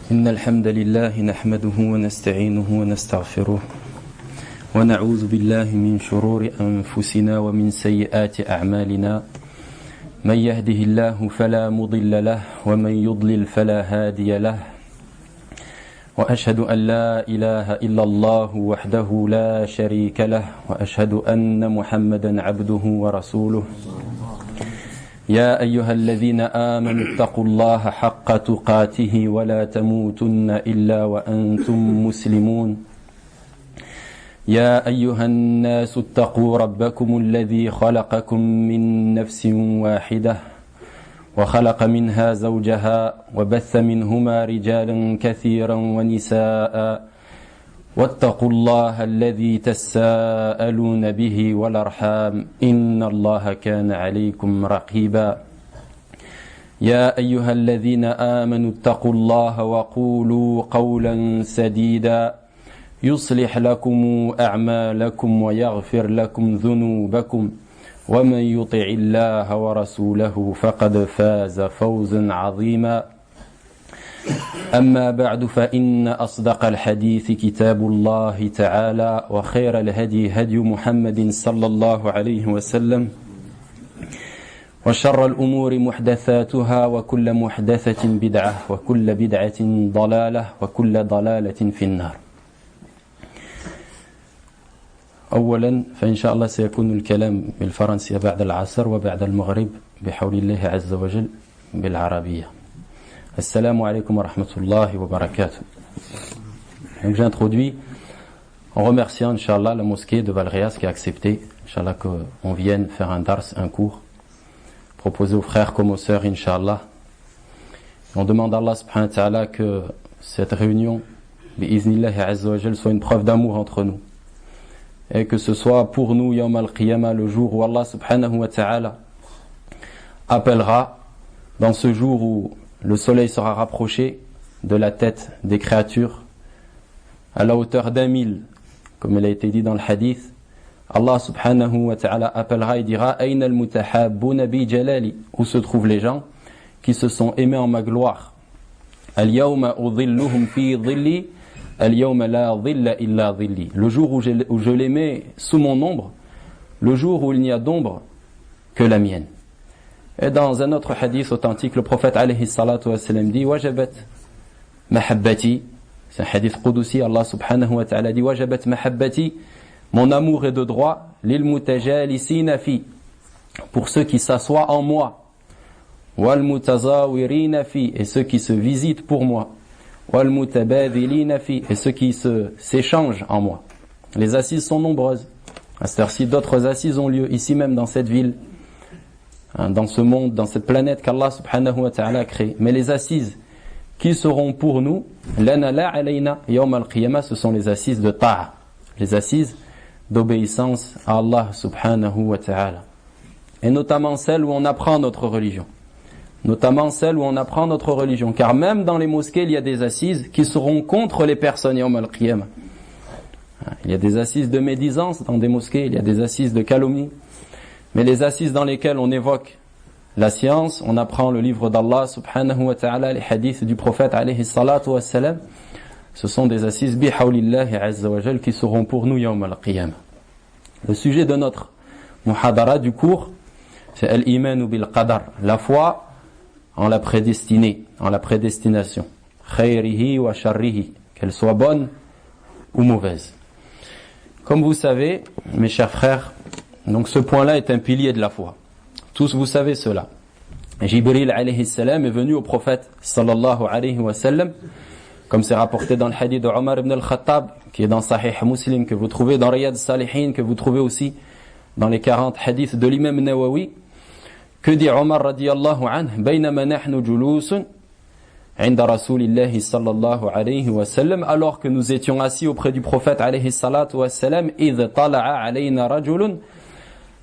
إن الحمد لله نحمده ونستعينه ونستغفره ونعوذ بالله من شرور أنفسنا ومن سيئات أعمالنا من يهده الله فلا مضل له ومن يضلل فلا هادي له وأشهد أن لا إله إلا الله وحده لا شريك له وأشهد أن محمدا عبده ورسوله يا أيها الذين آمنوا اتقوا الله حق تقاته ولا تموتن إلا وأنتم مسلمون يا أيها الناس اتقوا ربكم الذي خلقكم من نفس واحدة وخلق منها زوجها وبث منهما رجالا كثيرا ونساء واتقوا الله الذي تساءلون به والأرحام إن الله كان عليكم رقيبا يا أيها الذين آمنوا اتقوا الله وقولوا قولا سديدا يصلح لكم أعمالكم ويغفر لكم ذنوبكم ومن يطع الله ورسوله فقد فاز فوزا عظيما أما بعد فإن أصدق الحديث كتاب الله تعالى وخير الهدي هدي محمد صلى الله عليه وسلم وشر الأمور محدثاتها وكل محدثة بدعة وكل بدعة ضلالة وكل ضلالة في النار. أولا فإن شاء الله سيكون الكلام بالفرنسية بعد العصر وبعد المغرب بحول الله عز وجل بالعربية. Assalamu alaikum wa rahmatullahi wa barakatuh. Donc j'introduis en remerciant Inch'Allah la mosquée de Valréas qui a accepté Inch'Allah qu'on vienne faire un dars, un cours proposé aux frères comme aux sœurs Inch'Allah. On demande à Allah subhanahu wa ta'ala que cette réunion bi'iznillahi azza wa jal soit une preuve d'amour entre nous et que ce soit pour nous Yawm al-Qiyamah, le jour où Allah subhanahu wa ta'ala appellera, dans ce jour où le soleil sera rapproché de la tête des créatures à la hauteur d'1 000, comme il a été dit dans le hadith. Allah subhanahu wa ta'ala appellera et dira Aïna al-mutahabbuna bi jalali, où se trouvent les gens qui se sont aimés en ma gloire. Al-yawma udhilluhum fi dhilli al-yawma la dhilla illa dhilli, le jour où je les mets sous mon ombre, le jour où il n'y a d'ombre que la mienne. Et dans un autre hadith authentique, le prophète alayhi salatu wa sallam dit Wajabat mahabbati, c'est un hadith qudusi, Allah subhanahu wa ta'ala dit Wajabat mahabbati, mon amour est de droit, lil mutajalisina fi, pour ceux qui s'assoient en moi, wal mutazawirina fi, et ceux qui se visitent pour moi, wal mutabadhilina fi, et ceux qui s'échangent en moi. Les assises sont nombreuses. À cette heure-ci, d'autres assises ont lieu ici même dans cette ville, dans ce monde, dans cette planète qu'Allah subhanahu wa ta'ala a créée. Mais les assises qui seront pour nous, lana la alayna yawm al-qiyamah, ce sont les assises de ta'a, les assises d'obéissance à Allah subhanahu wa ta'ala. Et notamment celles où on apprend notre religion. Notamment celles où on apprend notre religion. Car même dans les mosquées, il y a des assises qui seront contre les personnes yawm al-qiyamah. Il y a des assises de médisance dans des mosquées, il y a des assises de calomnie. Mais les assises dans lesquelles on évoque la science, on apprend le livre d'Allah subhanahu wa ta'ala, les hadiths du prophète alayhi salatu wa salam, ce sont des assises bihawlillahi azza wa jal qui seront pour nous yawm al-qiyamah. Le sujet de notre muhadara du cours, c'est al-imanu bil qadar, la foi en la prédestinée, en la prédestination. Khayrihi wa sharrihi, qu'elle soit bonne ou mauvaise. Comme vous savez, mes chers frères, donc ce point-là est un pilier de la foi. Tous vous savez cela. Jibril alayhi salam est venu au prophète sallallahu alayhi wa sallam, comme c'est rapporté dans le hadith de Omar ibn al-Khattab, qui est dans Sahih Muslim, que vous trouvez dans Riyad Salihin, que vous trouvez aussi dans les 40 hadiths de l'imam Nawawi. Que dit Omar radiyallahu anhu, baynama nahnu julusun inda rasulillahi sallallahu alayhi wa sallam, alors que nous étions assis auprès du prophète alayhi salatu wa sallam, idh tala'a alayna rajulun,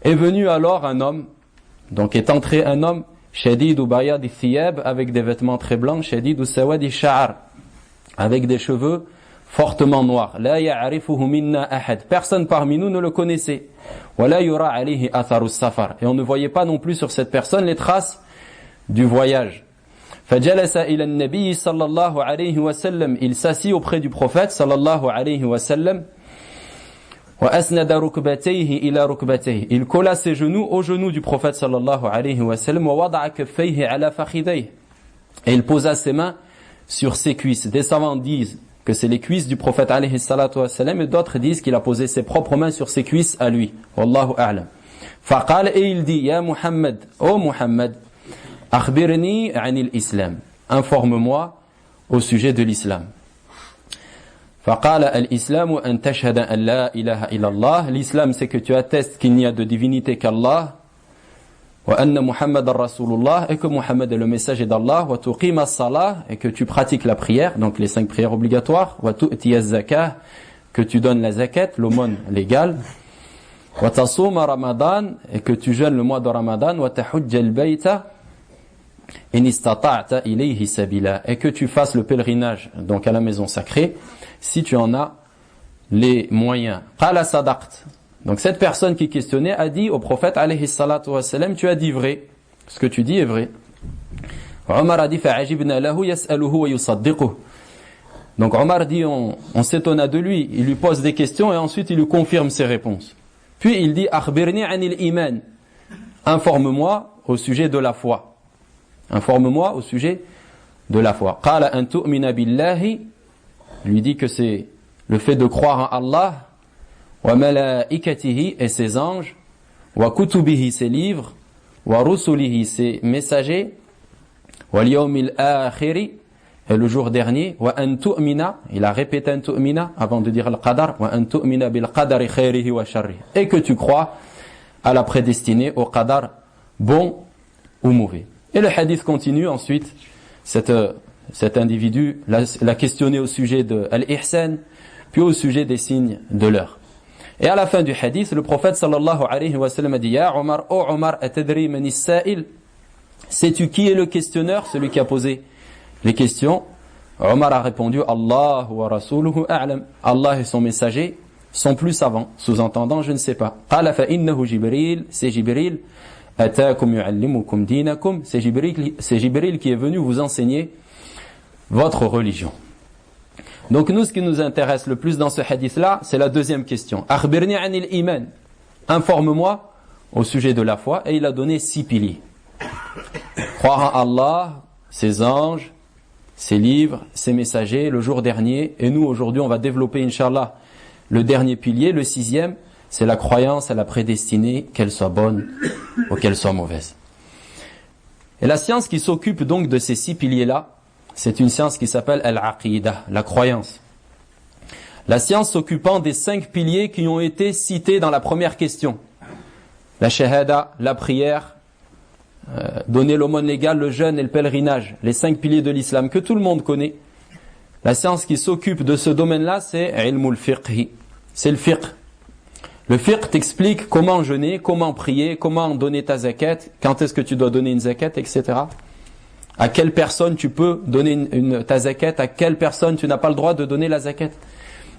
est venu alors un homme, donc est entré un homme, shadid ou bayad thiyab, avec des vêtements très blancs, shadid ou sawad sha'ar, avec des cheveux fortement noirs. La ya'rifuhu minna ahad, personne parmi nous ne le connaissait. Wa la yura alayhi atharu safar, et on ne voyait pas non plus sur cette personne les traces du voyage. فجلس إلى النبي صلى الله عليه وسلم. Il s'assit auprès du prophète صلى الله عليه وسلم. وأسند ركبتيه إلى ركبتيه. Il colla ses genoux aux genoux du prophète صلى الله عليه وسلم. ووضع كفيه على فخذيه. Et il posa ses mains sur ses cuisses. Des savants disent que c'est les cuisses du prophète alayhi salatu wa salam, et d'autres disent qu'il a posé ses propres mains sur ses cuisses à lui. Wallahu a'lam. Faqal, et il dit, Ya Muhammad, ô Muhammad, akhbirni anil islam. Informe-moi au sujet de l'islam. Faqal al-islam an tashhada an la ilaha illallah. L'islam, c'est que tu attestes qu'il n'y a de divinité qu'Allah. Wa anna Muhammadan Rasulullah, et que Muhammad est le messager d'Allah. Wa tuqima as-salah, et que tu pratiques la prière, donc les 5 prières obligatoires. Wa tu'ti az-zakah, que tu donnes la zakat, l'aumône légale. Wa tasuma Ramadan, et que tu jeûnes le mois de Ramadan. Wa tahujja al-bayta in istata'ta ilayhi sabila, et que tu fasses le pèlerinage donc à la maison sacrée si tu en as les moyens. Qala sadaqt. Donc cette personne qui questionnait a dit au prophète alayhi salatu wa salam, tu as dit vrai, ce que tu dis est vrai. Omar a dit fa'ajibna lahu yas'aluhu wa yusaddiquhu. Donc Omar dit on s'étonna de lui, il lui pose des questions et ensuite il lui confirme ses réponses. Puis il dit akhbirni anil iman. Informe-moi au sujet de la foi. Informe-moi au sujet de la foi. Qala an tu'mina billahi. Lui dit que c'est le fait de croire en Allah, wa malaikatihi et ses anges, wa kutubihi ses livres, wa rusulihi ses messagers, wa liyawmil akhiri et le jour dernier, wa an tu'mina, il a répété an tu'mina avant de dire al-qadar, wa an tu'mina bil qadari khairihi wa sharrihi, et que tu crois à la prédestinée, au qadar bon ou mauvais. Et le hadith continue ensuite, cet individu l'a questionné au sujet de al-ihsan, puis au sujet des signes de l'heure. Et à la fin du hadith, le prophète sallallahu alayhi wa sallam a dit, Ya Omar, ô Omar, atadri man is-sa'il, sais-tu qui est le questionneur, celui qui a posé les questions? Omar a répondu, Allah wa rasuluhu a'lam. Allah et son messager sont plus savants. Sous-entendant, je ne sais pas. Qala fa innahu Jibril, c'est Jibril. Ataakum yu'allimukum dinakum, c'est Jibril qui est venu vous enseigner votre religion. Donc nous, ce qui nous intéresse le plus dans ce hadith-là, c'est la deuxième question. Akhbirni anil iman. Informe-moi au sujet de la foi. Et il a donné 6 piliers. Croire en Allah, ses anges, ses livres, ses messagers, le jour dernier. Et nous, aujourd'hui, on va développer, Inch'Allah, le dernier pilier, le 6e, c'est la croyance à la prédestinée, qu'elle soit bonne ou qu'elle soit mauvaise. Et la science qui s'occupe donc de ces 6 piliers-là, c'est une science qui s'appelle al-aqidah, la croyance. La science s'occupant des 5 piliers qui ont été cités dans la première question. La shahada, la prière, donner l'aumône légale, le jeûne et le pèlerinage. Les 5 piliers de l'islam que tout le monde connaît. La science qui s'occupe de ce domaine-là, c'est ilmul fiqhi. C'est le fiqh. Le fiqh t'explique comment jeûner, comment prier, comment donner ta zakat, quand est-ce que tu dois donner une zakat, etc. À quelle personne tu peux donner ta zakat, à quelle personne tu n'as pas le droit de donner la zakat.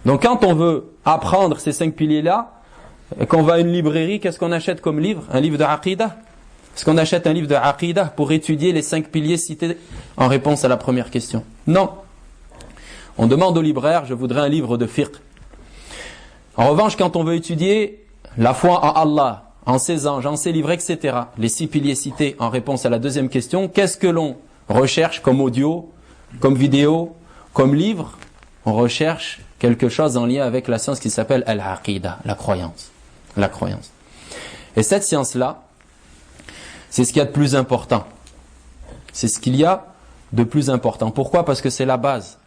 Donc quand on veut apprendre ces 5 piliers-là, et qu'on va à une librairie, qu'est-ce qu'on achète comme livre? Un livre de aqidah? Est-ce qu'on achète un livre de aqidah pour étudier les 5 piliers cités en réponse à la première question? Non. On demande au libraire, je voudrais un livre de fiqh. En revanche, quand on veut étudier la foi en Allah, en ses anges, en ses livres, etc., les 6 piliers cités en réponse à la deuxième question, qu'est-ce que l'on recherche comme audio, comme vidéo, comme livre? On recherche quelque chose en lien avec la science qui s'appelle al-aqidah, la croyance. La croyance. Et cette science-là, c'est ce qu'il y a de plus important. C'est ce qu'il y a de plus important. Pourquoi? Parce que c'est la base.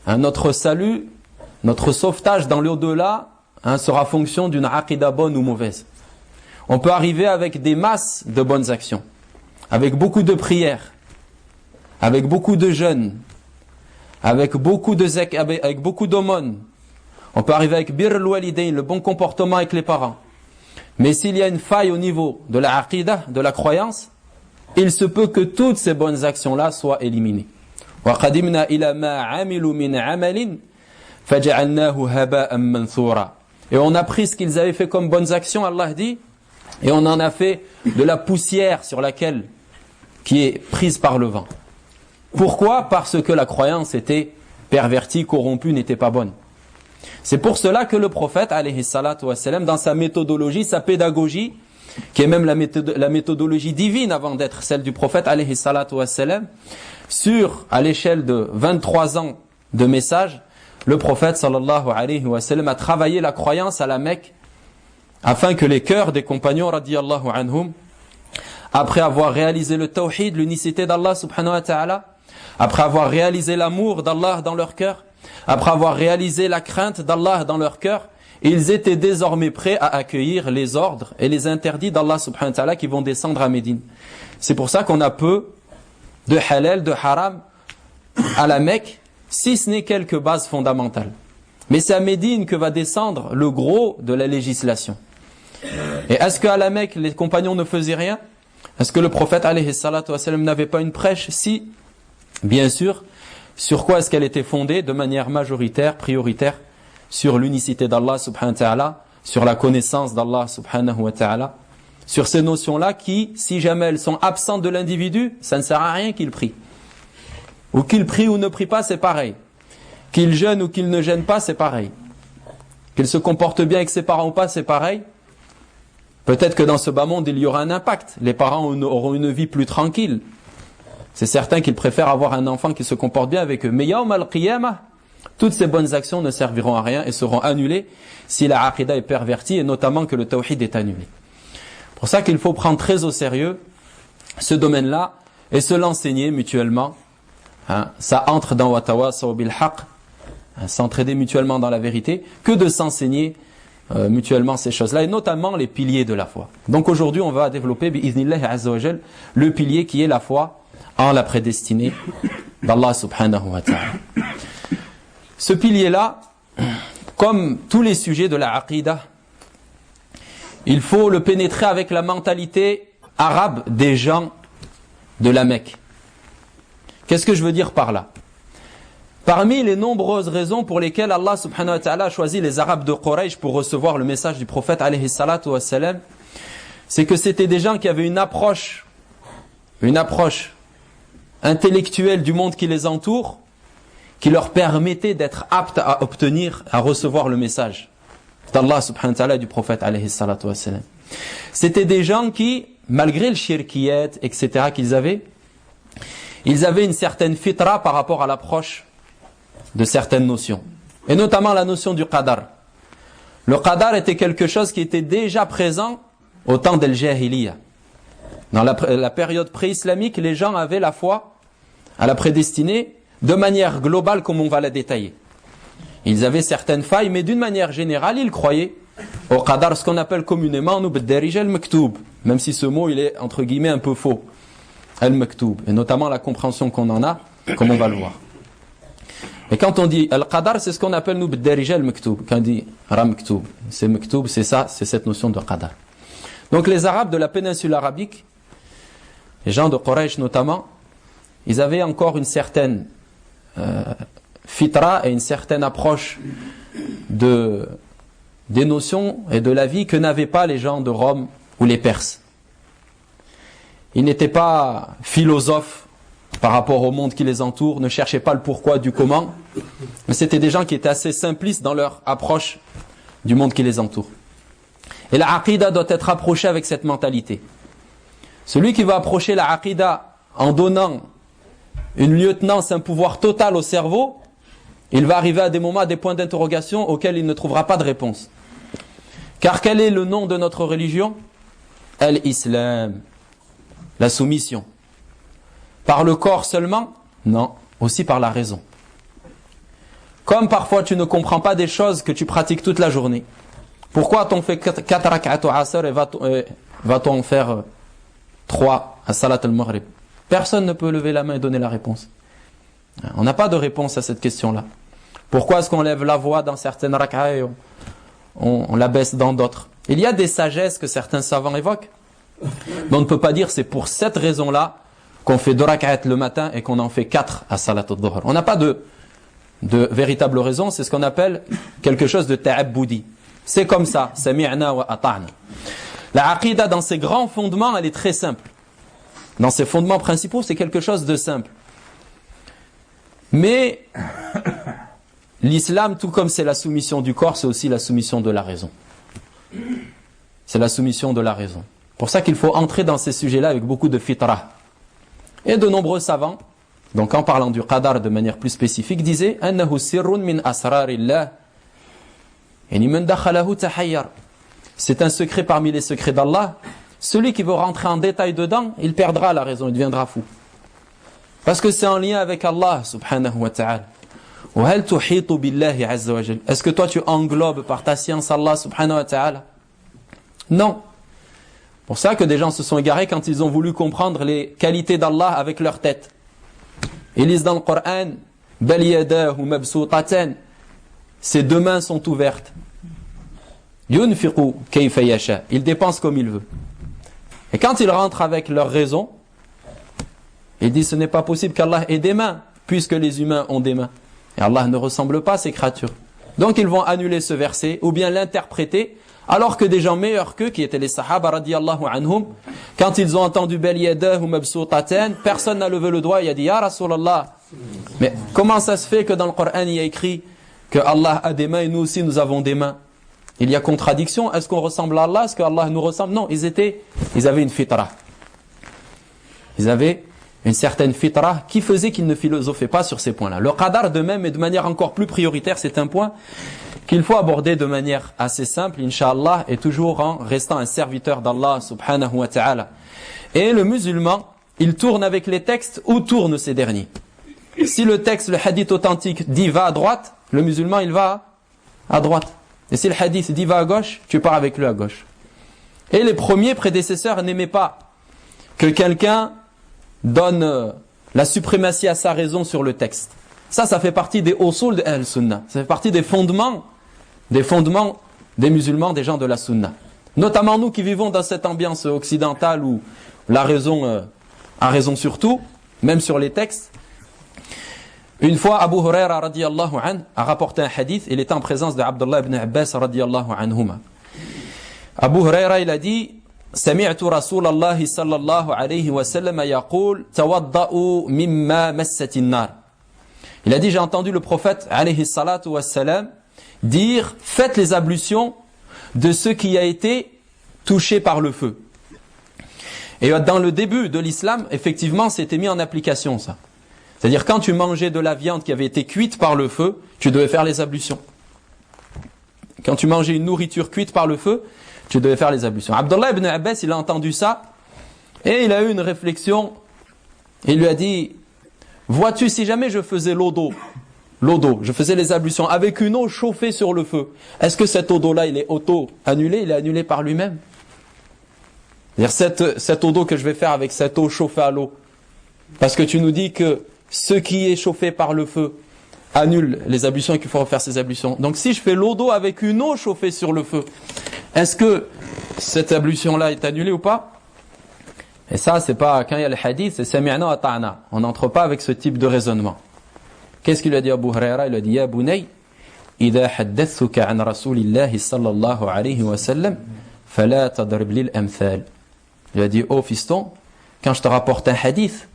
Notre salut, notre sauvetage dans l'au-delà, sera fonction d'une aqidah bonne ou mauvaise. On peut arriver avec des masses de bonnes actions, avec beaucoup de prières, avec beaucoup de jeûnes, avec beaucoup de avec beaucoup d'aumônes. On peut arriver avec birr al-walidayn, le bon comportement avec les parents. Mais s'il y a une faille au niveau de la aqidah, de la croyance, il se peut que toutes ces bonnes actions-là soient éliminées. وَقَدِمْنَا إِلَى مَا عَمِلُوا مِنْ عَمَلٍ فَجَعَلْنَاهُ هَبَاءً مَنْثُورًا. Et on a pris ce qu'ils avaient fait comme bonnes actions, Allah dit, et on en a fait de la poussière sur laquelle, qui est prise par le vent. Pourquoi? Parce que la croyance était pervertie, corrompue, n'était pas bonne. C'est pour cela que le prophète, alayhi salatu wassalam, dans sa méthodologie, sa pédagogie, qui est même la méthodologie divine avant d'être celle du prophète, alayhi salatu wassalam, à l'échelle de 23 ans de message, le prophète, sallallahu alayhi wa sallam, a travaillé la croyance à la Mecque, afin que les cœurs des compagnons, radiyallahu anhum, après avoir réalisé le tawhid, l'unicité d'Allah subhanahu wa ta'ala, après avoir réalisé l'amour d'Allah dans leur cœur, après avoir réalisé la crainte d'Allah dans leur cœur, ils étaient désormais prêts à accueillir les ordres et les interdits d'Allah subhanahu wa ta'ala qui vont descendre à Médine. C'est pour ça qu'on a peu de halal, de haram à la Mecque, si ce n'est quelques bases fondamentales. Mais c'est à Médine que va descendre le gros de la législation. Et est-ce qu'à la Mecque, les compagnons ne faisaient rien? Est-ce que le prophète alayhi salatu wassalam n'avait pas une prêche? Si, bien sûr. Sur quoi est-ce qu'elle était fondée? De manière majoritaire, prioritaire, sur l'unicité d'Allah subhanahu wa ta'ala, sur la connaissance d'Allah subhanahu wa ta'ala, sur ces notions-là qui, si jamais elles sont absentes de l'individu, ça ne sert à rien qu'il prie. Ou qu'il prie ou ne prie pas, c'est pareil. Qu'il jeûne ou qu'il ne jeûne pas, c'est pareil. Qu'il se comporte bien avec ses parents ou pas, c'est pareil. Peut-être que dans ce bas monde, il y aura un impact. Les parents auront une vie plus tranquille. C'est certain qu'ils préfèrent avoir un enfant qui se comporte bien avec eux. Mais yawm al-qiyamah, toutes ces bonnes actions ne serviront à rien et seront annulées si la aqidah est pervertie et notamment que le tawhid est annulé. C'est pour ça qu'il faut prendre très au sérieux ce domaine-là et se l'enseigner mutuellement. Ça entre dans watawasaw bil haqq, s'entraider mutuellement dans la vérité, que de s'enseigner mutuellement ces choses-là et notamment les piliers de la foi. Donc aujourd'hui, on va développer bi'iznillahi azza wa jal le pilier qui est la foi en la prédestinée d'Allah subhanahu wa ta'ala. Ce pilier-là, comme tous les sujets de la aqidah, il faut le pénétrer avec la mentalité arabe des gens de la Mecque. Qu'est-ce que je veux dire par là? Parmi les nombreuses raisons pour lesquelles Allah subhanahu wa ta'ala a choisi les Arabes de Quraysh pour recevoir le message du prophète alayhi salatu wa salam, c'est que c'était des gens qui avaient une approche intellectuelle du monde qui les entoure, qui leur permettait d'être aptes à obtenir, à recevoir le message d'Allah subhanahu wa ta'ala et du prophète alayhi salatu wa salam. C'était des gens qui, malgré le shirkiyat, etc. qu'ils avaient, ils avaient une certaine fitra par rapport à l'approche de certaines notions. Et notamment la notion du qadar. Le qadar était quelque chose qui était déjà présent au temps d'Al-Jahiliya. Dans la période pré-islamique, les gens avaient la foi à la prédestinée de manière globale comme on va la détailler. Ils avaient certaines failles, mais d'une manière générale, ils croyaient au qadar, ce qu'on appelle communément nous b'darij al-maktoub, même si ce mot il est entre guillemets un peu faux. Al-maktoub, et notamment la compréhension qu'on en a, comme on va le voir. Et quand on dit al-qadar, c'est ce qu'on appelle nous b'darij al-maktoub. Quand on dit ra-maktoub, c'est maktoub, c'est ça, c'est cette notion de qadar. Donc les Arabes de la péninsule arabique, les gens de Quraysh notamment, ils avaient encore une certaine fitra et une certaine approche des notions et de la vie que n'avaient pas les gens de Rome ou les Perses. Ils n'étaient pas philosophes par rapport au monde qui les entoure, ne cherchaient pas le pourquoi du comment, mais c'était des gens qui étaient assez simplistes dans leur approche du monde qui les entoure. Et la aqidah doit être approchée avec cette mentalité. Celui qui va approcher la aqidah en donnant une lieutenance, un pouvoir total au cerveau, il va arriver à des moments, à des points d'interrogation auxquels il ne trouvera pas de réponse. Car quel est le nom de notre religion? Al-Islam, la soumission. Par le corps seulement? Non, aussi par la raison. Comme parfois tu ne comprends pas des choses que tu pratiques toute la journée. Pourquoi a-t-on fait 4 rak'at au asr et va-t-on en faire 3 à salat al-maghrib? Personne ne peut lever la main et donner la réponse. On n'a pas de réponse à cette question-là. Pourquoi est-ce qu'on lève la voix dans certaines rak'at et on la baisse dans d'autres? Il y a des sagesses que certains savants évoquent. Mais on ne peut pas dire c'est pour cette raison-là qu'on fait 2 rak'at le matin et qu'on en fait 4 à salat al-dhuhr. On n'a pas de véritable raison, c'est ce qu'on appelle quelque chose de ta'abboudi. C'est comme ça, sami'na wa ata'na. La aqidah dans ses grands fondements, elle est très simple. Dans ses fondements principaux, c'est quelque chose de simple. Mais l'islam, tout comme c'est la soumission du corps, c'est aussi la soumission de la raison. C'est la soumission de la raison. Pour ça qu'il faut entrer dans ces sujets-là avec beaucoup de fitra. Et de nombreux savants, donc en parlant du qadar de manière plus spécifique, disaient « Annahu sirrun min asrarillah » c'est un secret parmi les secrets d'Allah. Celui qui veut rentrer en détail dedans, il perdra la raison, il deviendra fou. Parce que c'est en lien avec Allah subhanahu wa ta'ala. Est-ce que toi tu englobes par ta science Allah subhanahu wa ta'ala? Non. Pour ça que des gens se sont égarés quand ils ont voulu comprendre les qualités d'Allah avec leur tête. Ils lisent dans le Coran bal yadahu mabsutatan, ses deux mains sont ouvertes. Yunfiqu kayfa yasha, il dépense comme il veut. Et quand ils rentrent avec leur raison, ils disent ce n'est pas possible qu'Allah ait des mains, puisque les humains ont des mains. Et Allah ne ressemble pas à ces créatures. Donc ils vont annuler ce verset, ou bien l'interpréter, alors que des gens meilleurs qu'eux, qui étaient les Sahaba radiyallahu anhum, quand ils ont entendu bal yadahu mabsutatan, personne n'a levé le doigt et a dit ya Rasulallah. Mais comment ça se fait que dans le Coran il y a écrit que Allah a des mains et nous aussi nous avons des mains? Il y a contradiction. Est-ce qu'on ressemble à Allah? Est-ce que Allah nous ressemble? Non, ils avaient une fitra. Ils avaient une certaine fitra qui faisait qu'ils ne philosophaient pas sur ces points-là. Le qadar de même, et de manière encore plus prioritaire, c'est un point qu'il faut aborder de manière assez simple, Inch'Allah, et toujours en restant un serviteur d'Allah subhanahu wa ta'ala. Et le musulman, il tourne avec les textes où tournent ces derniers. Si le texte, le hadith authentique dit va à droite, le musulman il va à droite. Et si le hadith dit va à gauche, tu pars avec lui à gauche. Et les premiers prédécesseurs n'aimaient pas que quelqu'un donne la suprématie à sa raison sur le texte. Ça fait partie des usul de Ahl-Sunnah. Ça fait partie des fondements des musulmans, des gens de la Sunna. Notamment nous qui vivons dans cette ambiance occidentale où la raison a raison sur tout, même sur les textes. Une fois, Abu Huraira radiyallahu anhu a rapporté un hadith, il était en présence de Abdullah ibn Abbas radiyallahu anhuma. Abu Huraira, il a dit سمعت رسول الله صلى الله عليه وسلم يقول تودأوا مما مست النار. Il a dit, j'ai entendu le prophète alayhi salatu wassalam dire, faites les ablutions de ce qui a été touché par le feu. Et dans le début de l'islam, effectivement, c'était mis en application ça. C'est-à-dire quand tu mangeais de la viande qui avait été cuite par le feu, tu devais faire les ablutions. Quand tu mangeais une nourriture cuite par le feu, tu devais faire les ablutions. Abdullah ibn Abbas, il a entendu ça et il a eu une réflexion. Il lui a dit, vois-tu, si jamais je faisais l'eau d'eau, je faisais les ablutions avec une eau chauffée sur le feu, est-ce que cette eau d'eau-là, il est auto-annulé, il est annulé par lui-même? C'est-à-dire cette eau d'eau que je vais faire avec cette eau chauffée à l'eau, parce que tu nous dis que ce qui est chauffé par le feu annule les ablutions et qu'il faut refaire ces ablutions. Donc si je fais l'eau d'eau avec une eau chauffée sur le feu, est-ce que cette ablution-là est annulée ou pas? Et ça, c'est pas, quand il y a le hadith, c'est sami'na wa ta'na. On n'entre pas avec ce type de raisonnement. Qu'est-ce qu'il a dit à Abu Huraira? Il a dit, ya bunay, idha haddathuka an rasulillahi sallallahu alayhi wa sallam, fala tadrib lil amthal. Il a dit, oh fiston, quand je te rapporte un hadith,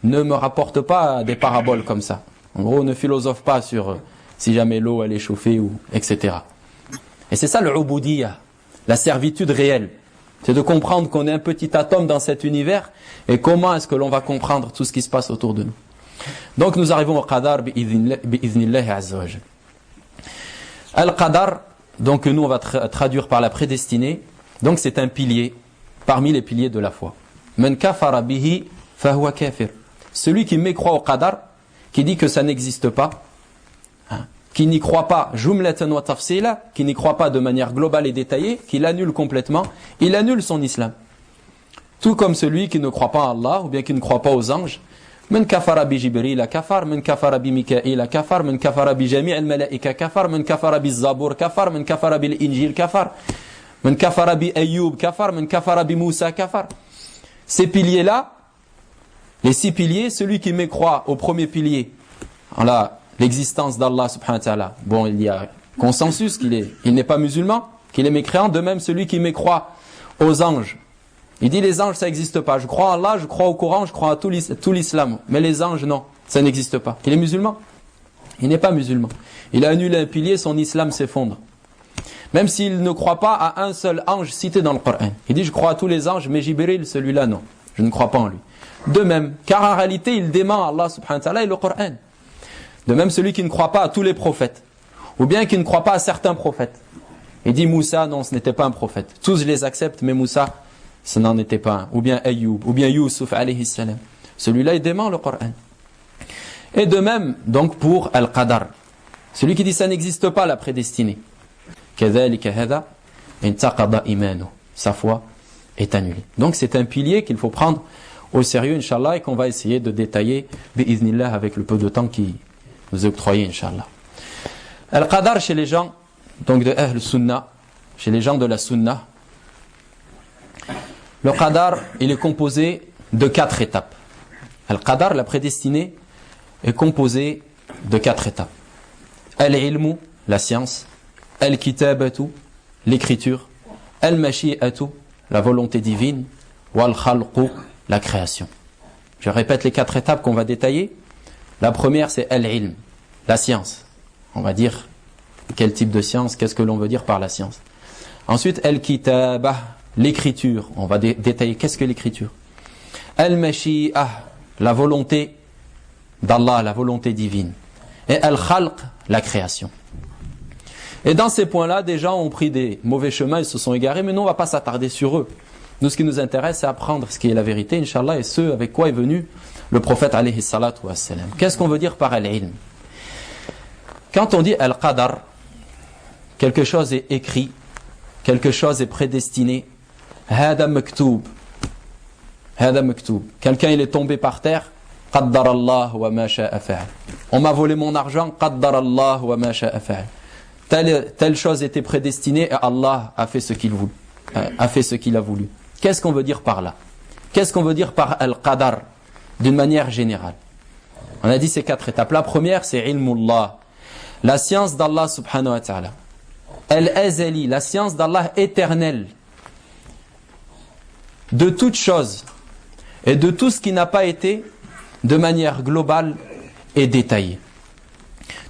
ne me rapporte pas des paraboles comme ça. En gros, ne philosophe pas sur si jamais l'eau elle est chauffée ou etc. Et c'est ça le ubudiyya, la servitude réelle. C'est de comprendre qu'on est un petit atome dans cet univers et comment est-ce que l'on va comprendre tout ce qui se passe autour de nous. Donc nous arrivons au qadar bi'idhnillahi azza wa jal. Al-qadar, donc nous on va traduire par la prédestinée, donc c'est un pilier parmi les piliers de la foi. Man kafara bihi fahuwa kafir. Celui qui mécroit au qadar, qui dit que ça n'existe pas, qui n'y croit pas, jumlatan wa tafsila, qui n'y croit pas de manière globale et détaillée, qui l'annule complètement, il annule son islam. Tout comme celui qui ne croit pas à Allah, ou bien qui ne croit pas aux anges. Man kafara bi Jibril kafar, man kafara bi Mikail kafar, man kafara bi jami' al-malaika kafar, man kafara bi Zabur kafar, man kafara bil Injil kafar, man kafara bi Ayyub kafar, man kafara bi Moussa kafar. Ces piliers-là, les 6 piliers, celui qui mécroit au premier pilier, l'existence d'Allah subhanahu wa ta'ala. Bon, il y a consensus qu'il n'est pas musulman, qu'il est mécréant. De même, celui qui mécroit aux anges. Il dit les anges, ça n'existe pas. Je crois en Allah, je crois au Coran, je crois à tout l'islam. Mais les anges, non. Ça n'existe pas. Il est musulman? Il n'est pas musulman. Il a annulé un pilier, son islam s'effondre. Même s'il ne croit pas à un seul ange cité dans le Coran. Il dit, je crois à tous les anges, mais Jibril, celui-là, non. Je ne crois pas en lui. De même, car en réalité, il dément Allah subhanahu wa ta'ala et le Coran. De même, celui qui ne croit pas à tous les prophètes, ou bien qui ne croit pas à certains prophètes. Il dit, Moussa, non, ce n'était pas un prophète. Tous, je les accepte, mais Moussa, ce n'en était pas un. Ou bien Ayoub, ou bien Youssouf, alayhi salam. Celui-là, il dément le Coran. Et de même, donc, pour Al-Qadar. Celui qui dit, ça n'existe pas, la prédestinée. Sa foi est annulée. Donc c'est un pilier qu'il faut prendre au sérieux, Inch'Allah, et qu'on va essayer de détailler, bi'iznillah, avec le peu de temps qui nous est octroyé, Inch'Allah. Al-Qadar chez les gens, donc de Ahl Sunnah, chez les gens de la Sunnah, le Qadar, il est composé de 4 étapes. Al-Qadar, la prédestinée, est composé de 4 étapes. Al-Ilmu, la science. Al-Kitabatu, l'écriture. Al-Mashi'atu, la volonté divine. Wal-Khalqu, la création. Je répète les 4 étapes qu'on va détailler. La première, c'est Al-Ilm, la science. On va dire quel type de science, qu'est-ce que l'on veut dire par la science. Ensuite, Al-Kitabah, l'écriture. On va détailler qu'est-ce que l'écriture. Al-Mashi'ah, la volonté d'Allah, la volonté divine. Et Al-Khalq, la création. Et dans ces points-là, des gens ont pris des mauvais chemins, ils se sont égarés, mais nous, on ne va pas s'attarder sur eux. Nous, ce qui nous intéresse, c'est apprendre ce qui est la vérité, Inch'Allah, et ce avec quoi est venu le prophète, alayhi salatu wassalam. Qu'est-ce qu'on veut dire par al-ilm? Quand on dit al-qadar, quelque chose est écrit, quelque chose est prédestiné. Hada maktoub. Hada maktoub. Quelqu'un, il est tombé par terre. Qaddar Allah wa ma sha'a fa'al. On m'a volé mon argent. Qaddar Allah wa ma sha'a fa'al. Telle chose était prédestinée et Allah a fait ce qu'il voulait, a fait ce qu'il a voulu. Qu'est-ce qu'on veut dire par là? Qu'est-ce qu'on veut dire par al-qadar d'une manière générale? On a dit ces 4 étapes. La première, c'est ilmullah, la science d'Allah subhanahu wa ta'ala. Al-azali, la science d'Allah éternelle, de toute chose et de tout ce qui n'a pas été de manière globale et détaillée.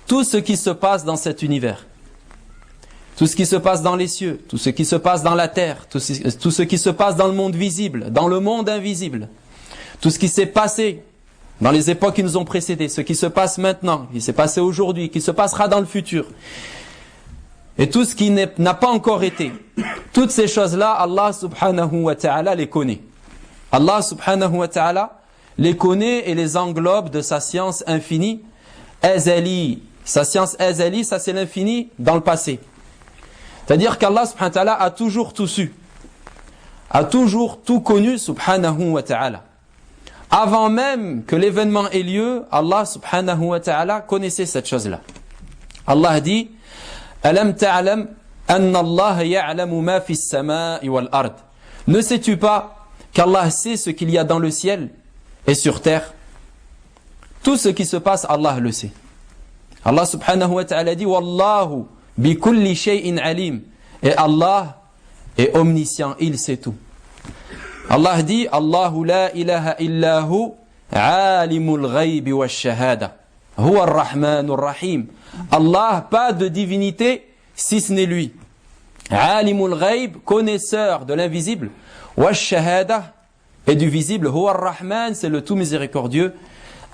Tout ce qui se passe dans cet univers, tout ce qui se passe dans les cieux, tout ce qui se passe dans la terre, tout ce qui se passe dans le monde visible, dans le monde invisible, tout ce qui s'est passé dans les époques qui nous ont précédés, ce qui se passe maintenant, qui s'est passé aujourd'hui, qui se passera dans le futur, et tout ce qui n'a pas encore été, toutes ces choses-là, Allah subhanahu wa ta'ala les connaît. Allah subhanahu wa ta'ala les connaît et les englobe de sa science infinie, azali. Sa science azali, ça c'est l'infini dans le passé. C'est-à-dire qu'Allah subhanahu wa ta'ala a toujours tout su, a toujours tout connu subhanahu wa ta'ala. Avant même que l'événement ait lieu, Allah subhanahu wa ta'ala connaissait cette chose-là. Allah dit Alam ta'lam anna Allah ya'lamu ma fi as-sama'i wal ard. Ne sais-tu pas qu'Allah sait ce qu'il y a dans le ciel et sur terre? Tout ce qui se passe, Allah le sait. Allah subhanahu wa ta'ala dit Wallahu bi kulli shay'in alim. Et Allah est omniscient, il sait tout. Allah dit Allahu la ilaha illahu alimul ghaybi wa shahada. Huwa ar-Rahmanur Rahim. Allah, pas de divinité si ce n'est lui. Alimul ghayb, connaisseur de l'invisible. Wa shahada, et du visible. Huwa ar-Rahman, c'est le tout miséricordieux.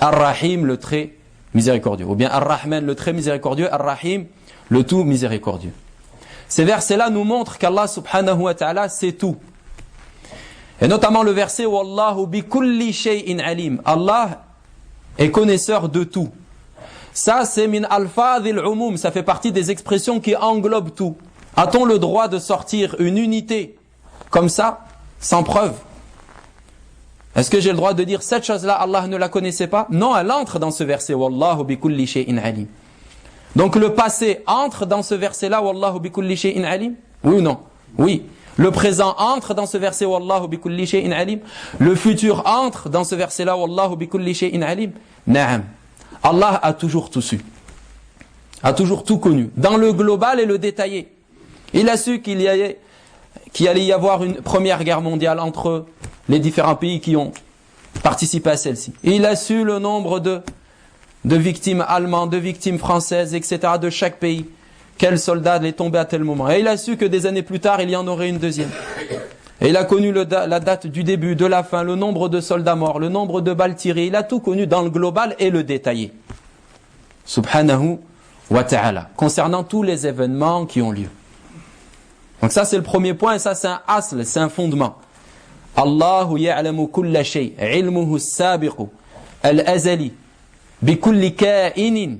Ar-Rahim, le très miséricordieux. Ou bien Ar-Rahman, le très miséricordieux. Ar-Rahim, le tout miséricordieux. Ces versets-là nous montrent qu'Allah subhanahu wa ta'ala sait tout. Et notamment le verset Wallahu bi kulli shay'in alim. Allah est connaisseur de tout. Ça c'est min alfadhil umum, ça fait partie des expressions qui englobent tout. A-t-on le droit de sortir une unité comme ça, sans preuve? Est-ce que j'ai le droit de dire cette chose-là, Allah ne la connaissait pas? Non, elle entre dans ce verset Wallahu bi kulli shay'in alim. Donc le passé entre dans ce verset-là Wallahu bi kulli shay'in alim? Oui ou non? Oui. Le présent entre dans ce verset Wallahu bi kulli shay'in alim. Le futur entre dans ce verset-là Wallahu bi kulli shay'in alim. Naam. Allah a toujours tout su. A toujours tout connu. Dans le global et le détaillé. Il a su qu'il allait y avoir une première guerre mondiale entre les différents pays qui ont participé à celle-ci. Et il a su le nombre de de victimes allemandes, de victimes françaises, etc., de chaque pays. Quel soldat est tombé à tel moment. Et il a su que des années plus tard, il y en aurait une deuxième. Et il a connu la date du début, de la fin, le nombre de soldats morts, le nombre de balles tirées. Il a tout connu dans le global et le détaillé. Subhanahu wa ta'ala. Concernant tous les événements qui ont lieu. Donc ça c'est le premier point et ça c'est un asl, c'est un fondement. Allahu ya'lamu kulla shay, ilmuhu as-sabiqu, al-azali, bi kulli ka'inin,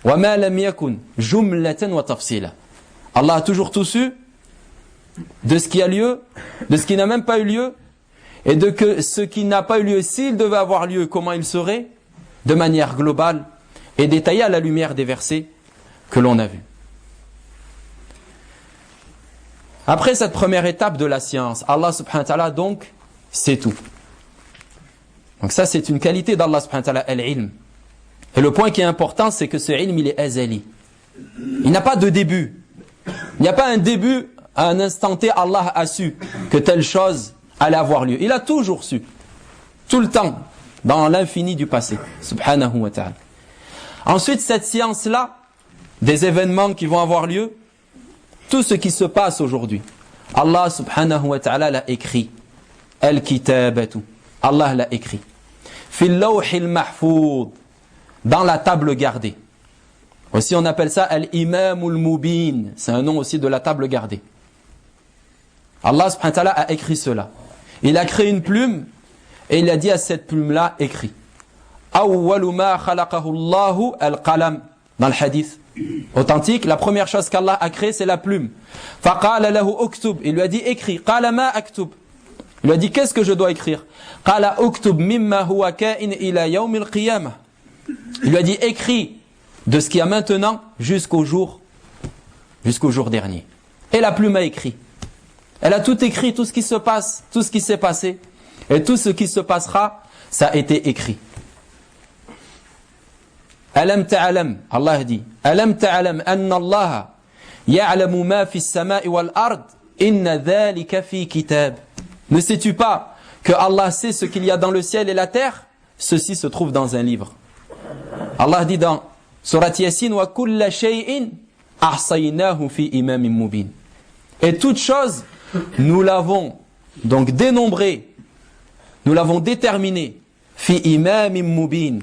wa ma lam yakun, jumlatan wa tafsila. Allah a toujours tout su de ce qui a lieu, de ce qui n'a même pas eu lieu, et de que ce qui n'a pas eu lieu, s'il devait avoir lieu, comment il serait, de manière globale et détaillée à la lumière des versets que l'on a vus. Après cette première étape de la science, Allah subhanahu wa ta'ala donc sait tout. Donc ça c'est une qualité d'Allah subhanahu wa ta'ala, al-ilm. Et le point qui est important c'est que ce ilm il est azali. Il n'a pas de début. Il n'y a pas un début, à un instant T, Allah a su que telle chose allait avoir lieu. Il a toujours su. Tout le temps. Dans l'infini du passé. Subhanahu wa ta'ala. Ensuite cette science-là, des événements qui vont avoir lieu, tout ce qui se passe aujourd'hui, Allah subhanahu wa ta'ala l'a écrit. Al-kitabatu. Allah l'a écrit. Fil lawhil mahfoud. Dans la table gardée. Aussi on appelle ça al-imamul mubin. C'est un nom aussi de la table gardée. Allah subhanahu wa ta'ala a écrit cela. Il a créé une plume et il a dit à cette plume-là, écrit. Awwalu ma khalaqahu Allahu al-qalam. Dans le hadith authentique, la première chose qu'Allah a créée, c'est la plume. Faqala lahu uktub. Il lui a dit écris. Qala ma aktub. Il lui a dit qu'est-ce que je dois écrire? Qala uktub mimma huwa ka'in ila yawm al-qiyamah. Il lui a dit écris de ce qu'il y a maintenant jusqu'au jour dernier. Et la plume a écrit. Elle a tout écrit, tout ce qui se passe, tout ce qui s'est passé et tout ce qui se passera, ça a été écrit. Alam ta'alam, Allah dit, Alam ta'alam anna Allah ya'lamu ma fi as-sama'i wal ard, inna dhalika fi kitab. Ne sais-tu pas que Allah sait ce qu'il y a dans le ciel et la terre? Ceci se trouve dans un livre. Allah dit dans Surat Yasin, wa kulla shay'in ahsaynahu fi imamin mubin. Et toute chose, nous l'avons donc dénombré, nous l'avons déterminé, fi imamin mubin.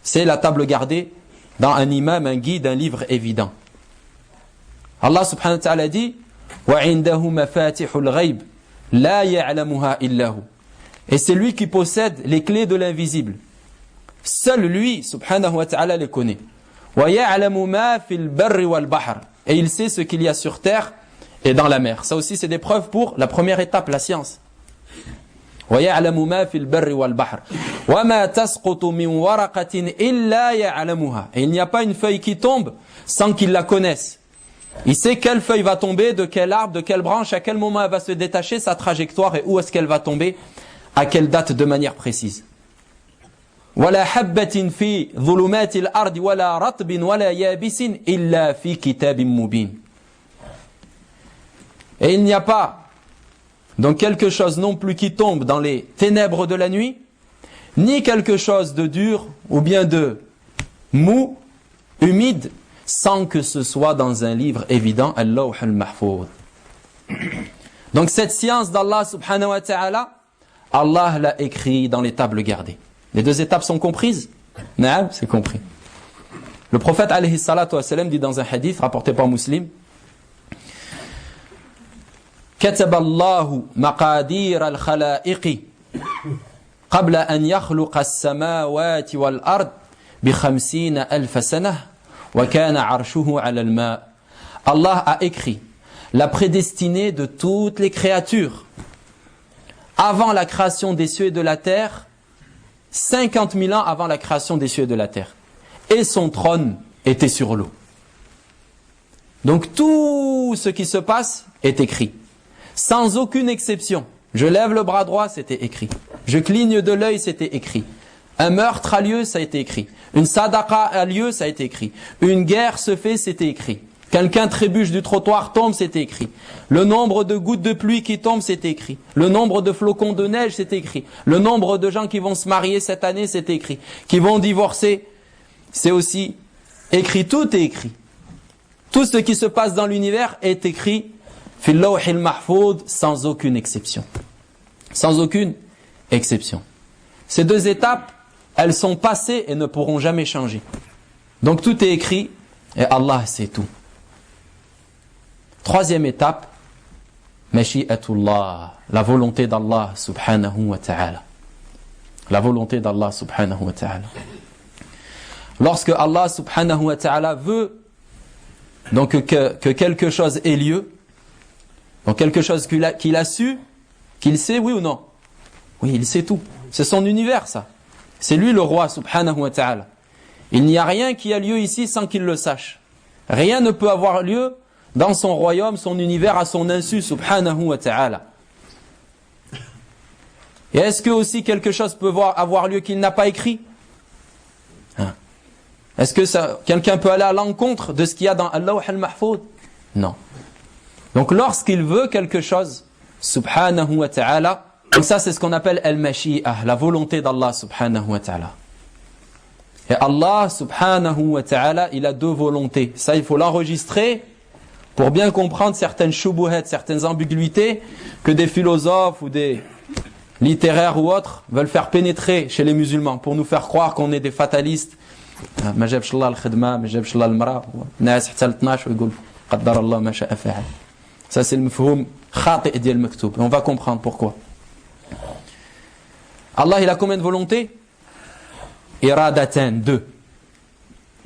C'est la table gardée dans un imam, un guide, un livre évident. Allah subhanahu wa ta'ala dit wa indahu mafatihul ghaib la ya'lamuha illa hu. Et c'est lui qui possède les clés de l'invisible. Seul lui subhanahu wa ta'ala les connaît. Wa ya'lamu ma fil barri wal bahr. Et il sait ce qu'il y a sur terre et dans la mer. Ça aussi c'est des preuves pour la première étape, la science. وَيَعْلَمُ مَا فِي الْبَرِّ وَالْبَحْرِ وَمَا تَسْقُطُ مِنْ وَرَقَةٍ إِلَّا يَعْلَمُهَا. Et il n'y a pas une feuille qui tombe sans qu'il la connaisse. Il sait quelle feuille va tomber, de quel arbre, de quelle branche, à quel moment elle va se détacher, sa trajectoire et où est-ce qu'elle va tomber, à quelle date de manière précise. وَلَا حَبَّةٍ فِي ظُلُمَاتِ الْأَرْضِ وَلَا رَطْبٍ وَلَا يَابِسٍ إِلَّا فِي كِتَابٍ مُبِينٍ. Et il n'y a pas donc quelque chose non plus qui tombe dans les ténèbres de la nuit, ni quelque chose de dur ou bien de mou, humide, sans que ce soit dans un livre évident, Al-Lawh al-Mahfoud. Donc cette science d'Allah subhanahu wa ta'ala, Allah l'a écrit dans les tables gardées. Les deux étapes sont comprises? Non, c'est compris. Le prophète alayhi salatu wa salam dit dans un hadith rapporté par Muslim, كتب الله مقادير الخلائق قبل أن يخلق السماوات والأرض ب50,000 سنة وكان عرشه على الماء. Allah a écrit la prédestinée de toutes les créatures avant la création des cieux et de la terre, 50,000 ans avant la création des cieux et de la terre. Et son trône était sur l'eau. Donc tout ce qui se passe est écrit. Sans aucune exception. Je lève le bras droit, c'était écrit. Je cligne de l'œil, c'était écrit. Un meurtre a lieu, ça a été écrit. Une sadaqa a lieu, ça a été écrit. Une guerre se fait, c'était écrit. Quelqu'un trébuche du trottoir, tombe, c'était écrit. Le nombre de gouttes de pluie qui tombent, c'était écrit. Le nombre de flocons de neige, c'était écrit. Le nombre de gens qui vont se marier cette année, c'était écrit. Qui vont divorcer. c'est aussi écrit, tout est écrit. Tout ce qui se passe dans l'univers est écrit fil lawhil mahfoud sans aucune exception. Sans aucune exception. Ces deux étapes, elles sont passées et ne pourront jamais changer. Donc tout est écrit et Allah sait tout. Troisième étape, mashi'atullah, la volonté d'Allah subhanahu wa ta'ala. La volonté d'Allah subhanahu wa ta'ala. Lorsque Allah subhanahu wa ta'ala veut donc que quelque chose ait lieu, donc quelque chose qu'il a su, qu'il sait, oui ou non? Oui, il sait tout. C'est son univers, ça. C'est lui le roi, subhanahu wa ta'ala. Il n'y a rien qui a lieu ici sans qu'il le sache. Rien ne peut avoir lieu dans son royaume, son univers, à son insu, subhanahu wa ta'ala. Et est-ce que aussi quelque chose peut avoir lieu qu'il n'a pas écrit? Est-ce que quelqu'un peut aller à l'encontre de ce qu'il y a dans Al-Lawh al-Mahfoud? Non. Donc lorsqu'il veut quelque chose, subhanahu wa ta'ala, donc ça c'est ce qu'on appelle al-mashi'ah, la volonté d'Allah subhanahu wa ta'ala. Et Allah subhanahu wa ta'ala, il a deux volontés. Ça, il faut l'enregistrer pour bien comprendre certaines shubuhat, certaines ambiguïtés que des philosophes ou des littéraires ou autres veulent faire pénétrer chez les musulmans pour nous faire croire qu'on est des fatalistes. ما جابش الله الخدمة ما جابش الله المرأة ناس حتى ل 12 ويقول قدر الله ما شاء فعل. Ça c'est le mafhoum khati' ديال المكتوب. On va comprendre pourquoi. Allah, il a combien de volontés? Iradatan, 2.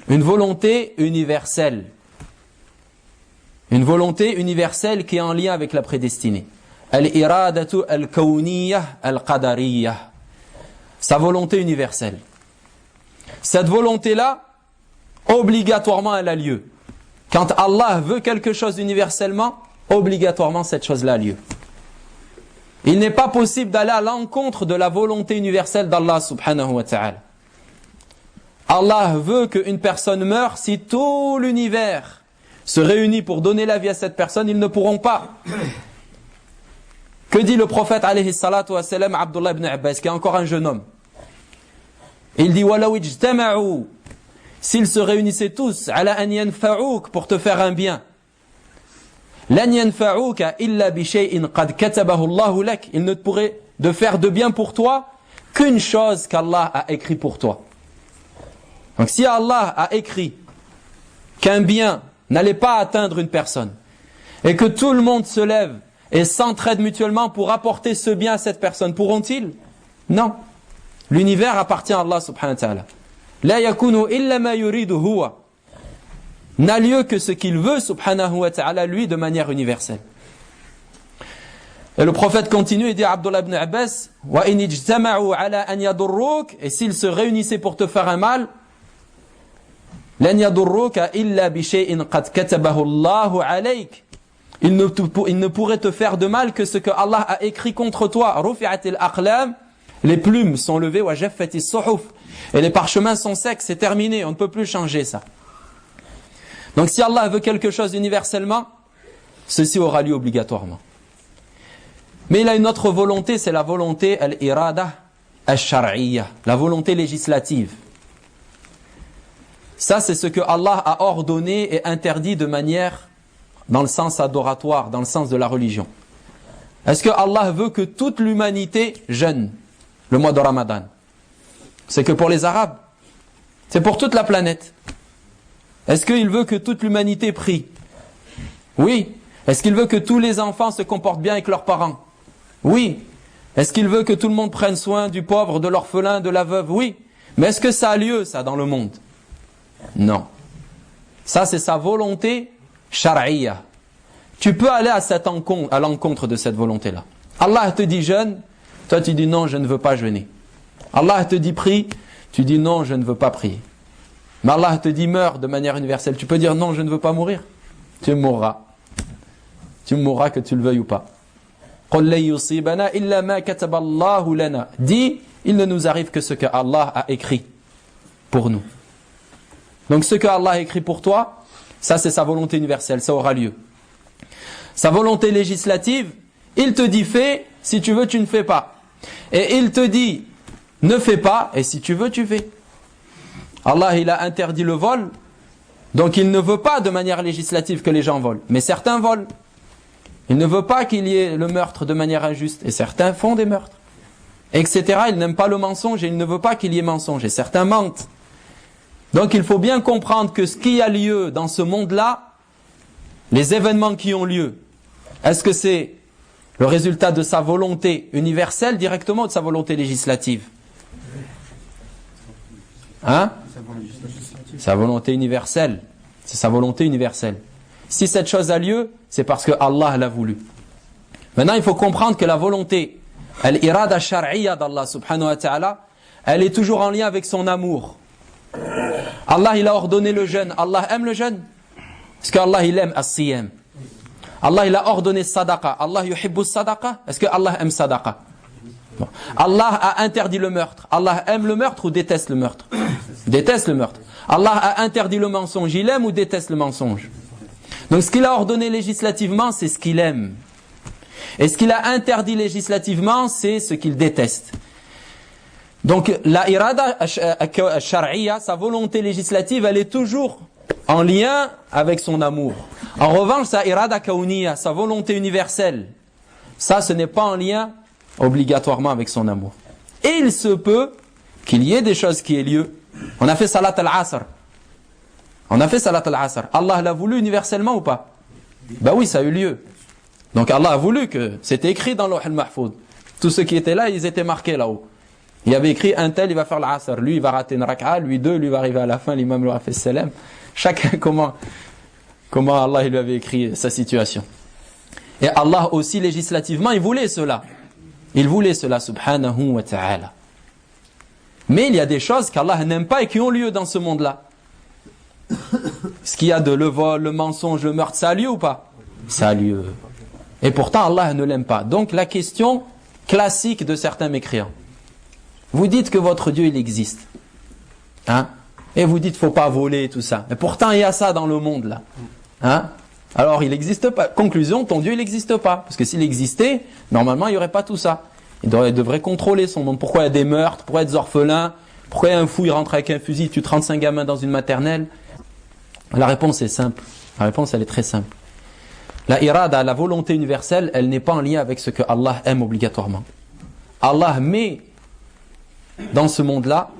Une volonté universelle. Une volonté universelle qui est en lien avec la prédestinée. Al-iradatu al-kawniyah al-qadariyah. Sa volonté universelle. Cette volonté-là, obligatoirement, elle a lieu. Quand Allah veut quelque chose universellement, obligatoirement, cette chose-là a lieu. Il n'est pas possible d'aller à l'encontre de la volonté universelle d'Allah subhanahu wa ta'ala. Allah veut qu'une personne meure. Si tout l'univers se réunit pour donner la vie à cette personne, ils ne pourront pas. Que dit le prophète alayhi salatu wa salam, Abdullah ibn Abbas, qui est encore un jeune homme? Il dit walaw ijtama'u, s'ils se réunissaient tous ala an yanfa'uk, pour te faire un bien, lan yanfa'uka illa bi shay'in qad katabahu Allahu lak, il ne pourrait de faire de bien pour toi qu'une chose qu'Allah a écrit pour toi. Donc si Allah a écrit qu'un bien n'allait pas atteindre une personne et que tout le monde se lève et s'entraide mutuellement pour apporter ce bien à cette personne, pourront-ils? Non. L'univers appartient à Allah subhanahu wa ta'ala. La yakunu illa ma yuridu huwa. N'a lieu que ce qu'il veut subhanahu wa ta'ala, lui, de manière universelle. Et le prophète continue et dit à Abdullah ibn Abbas, wa in ijtama'u ala an yadurruk, et s'ils se réunissaient pour te faire un mal, lan yadurruka illa bi shay'in qad katabahu Allahu alayk. Il ne pourrait te faire de mal que ce que Allah a écrit contre toi. Rufi'atil aqlam, les plumes sont levées, wa jaffatis suhuf, et les parchemins sont secs, c'est terminé, on ne peut plus changer ça. Donc si Allah veut quelque chose universellement, ceci aura lieu obligatoirement. Mais il a une autre volonté, c'est la volonté al-irada al-shar'iyya, la volonté législative. Ça, c'est ce que Allah a ordonné et interdit de manière, dans le sens adoratoire, dans le sens de la religion. Est-ce que Allah veut que toute l'humanité jeûne le mois de Ramadan? C'est que pour les Arabes? C'est pour toute la planète. Est-ce qu'il veut que toute l'humanité prie? Oui. Est-ce qu'il veut que tous les enfants se comportent bien avec leurs parents? Oui. Est-ce qu'il veut que tout le monde prenne soin du pauvre, de l'orphelin, de la veuve? Oui. Mais est-ce que ça a lieu, ça, dans le monde? Non. Ça, c'est sa volonté shar'iyya. Tu peux aller à l'encontre de cette volonté-là. Allah te dit jeûne, toi tu dis non, je ne veux pas jeûner. Allah te dit prie, tu dis non, je ne veux pas prier. Mais Allah te dit meurs de manière universelle. Tu peux dire non, je ne veux pas mourir. Tu mourras. Tu mourras que tu le veuilles ou pas. Dis, il ne nous arrive que ce que Allah a écrit pour nous. Donc ce que Allah a écrit pour toi, ça c'est sa volonté universelle, ça aura lieu. Sa volonté législative, il te dit fais, si tu veux tu ne fais pas. Et il te dit ne fais pas, et si tu veux tu fais. Allah, il a interdit le vol, donc il ne veut pas de manière législative que les gens volent. Mais certains volent. Il ne veut pas qu'il y ait le meurtre de manière injuste. Et certains font des meurtres. Etc. Il n'aime pas le mensonge et il ne veut pas qu'il y ait mensonge. Et certains mentent. Donc il faut bien comprendre que ce qui a lieu dans ce monde-là, les événements qui ont lieu, est-ce que c'est le résultat de sa volonté universelle directement ou de sa volonté législative? Hein? Sa volonté universelle. C'est sa volonté universelle. Si cette chose a lieu, c'est parce que Allah l'a voulu. Maintenant, il faut comprendre que la volonté, al-irada shar'iyya d'Allah subhanahu wa ta'ala, elle est toujours en lien avec son amour. Allah, il a ordonné le jeûne. Allah aime le jeûne? Est-ce que Allah, il aime as-siyam? Allah, il a ordonné sadaqa. Allah yuhibbu sadaqa. Est-ce que Allah aime sadaqa? Bon. Allah a interdit le meurtre. Allah aime le meurtre ou déteste le meurtre? Déteste le meurtre. Allah a interdit le mensonge. Il aime ou déteste le mensonge? Donc ce qu'il a ordonné législativement, c'est ce qu'il aime. Et ce qu'il a interdit législativement, c'est ce qu'il déteste. Donc la irada shar'iyya, sa volonté législative, elle est toujours en lien avec son amour. En revanche, sa irada kawniyya, sa volonté universelle, ça, ce n'est pas en lien obligatoirement avec son amour. Et il se peut qu'il y ait des choses qui aient lieu. On a fait salat al-asr. On a fait salat al-asr. Allah l'a voulu universellement ou pas? Ben oui, ça a eu lieu. Donc Allah a voulu que c'était écrit dans l'Awh al-Mahfoud. Tous ceux qui étaient là, ils étaient marqués là-haut. Il y avait écrit un tel, il va faire l'asr. Lui, il va rater une rak'a. Lui, deux, lui va arriver à la fin. L'imam lui a fait salam. Chacun, comment Allah il lui avait écrit sa situation. Et Allah aussi, législativement, il voulait cela. Il voulait cela, subhanahu wa ta'ala. Mais il y a des choses qu'Allah n'aime pas et qui ont lieu dans ce monde-là. Ce qu'il y a de le vol, le mensonge, le meurtre, ça a lieu ou pas? Ça a lieu. Et pourtant Allah ne l'aime pas. Donc la question classique de certains mécréants. Vous dites que votre Dieu il existe. Hein? Et vous dites faut pas voler tout ça. Mais pourtant il y a ça dans le monde là. Hein? Alors il n'existe pas. Conclusion, ton Dieu il n'existe pas. Parce que s'il existait, normalement il n'y aurait pas tout ça. Il devrait contrôler son monde. Pourquoi il y a des meurtres? Pourquoi il y a des orphelins? Pourquoi il y a un fou, il rentre avec un fusil, il tue 35 gamins dans une maternelle? La réponse est simple. La réponse, elle est très simple. La irada, la volonté universelle, elle n'est pas en lien avec ce que Allah aime obligatoirement. Allah met dans ce monde-là,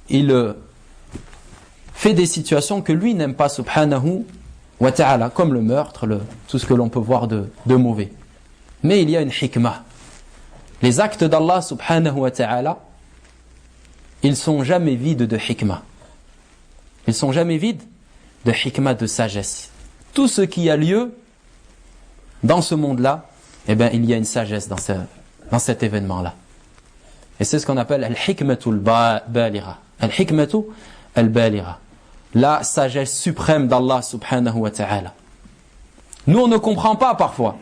il fait des situations que lui n'aime pas, subhanahu wa ta'ala, comme le meurtre, tout ce que l'on peut voir de mauvais. Mais il y a une hikmah. Les actes d'Allah, subhanahu wa ta'ala, ils sont jamais vides de hikmah. Ils sont jamais vides de hikmah, de sagesse. Tout ce qui a lieu dans ce monde-là, eh bien, il y a une sagesse dans cet événement-là. Et c'est ce qu'on appelle al-hikmatu al-balira. Al-hikmatu al-balira. La sagesse suprême d'Allah subhanahu wa ta'ala. Nous, on ne comprend pas parfois.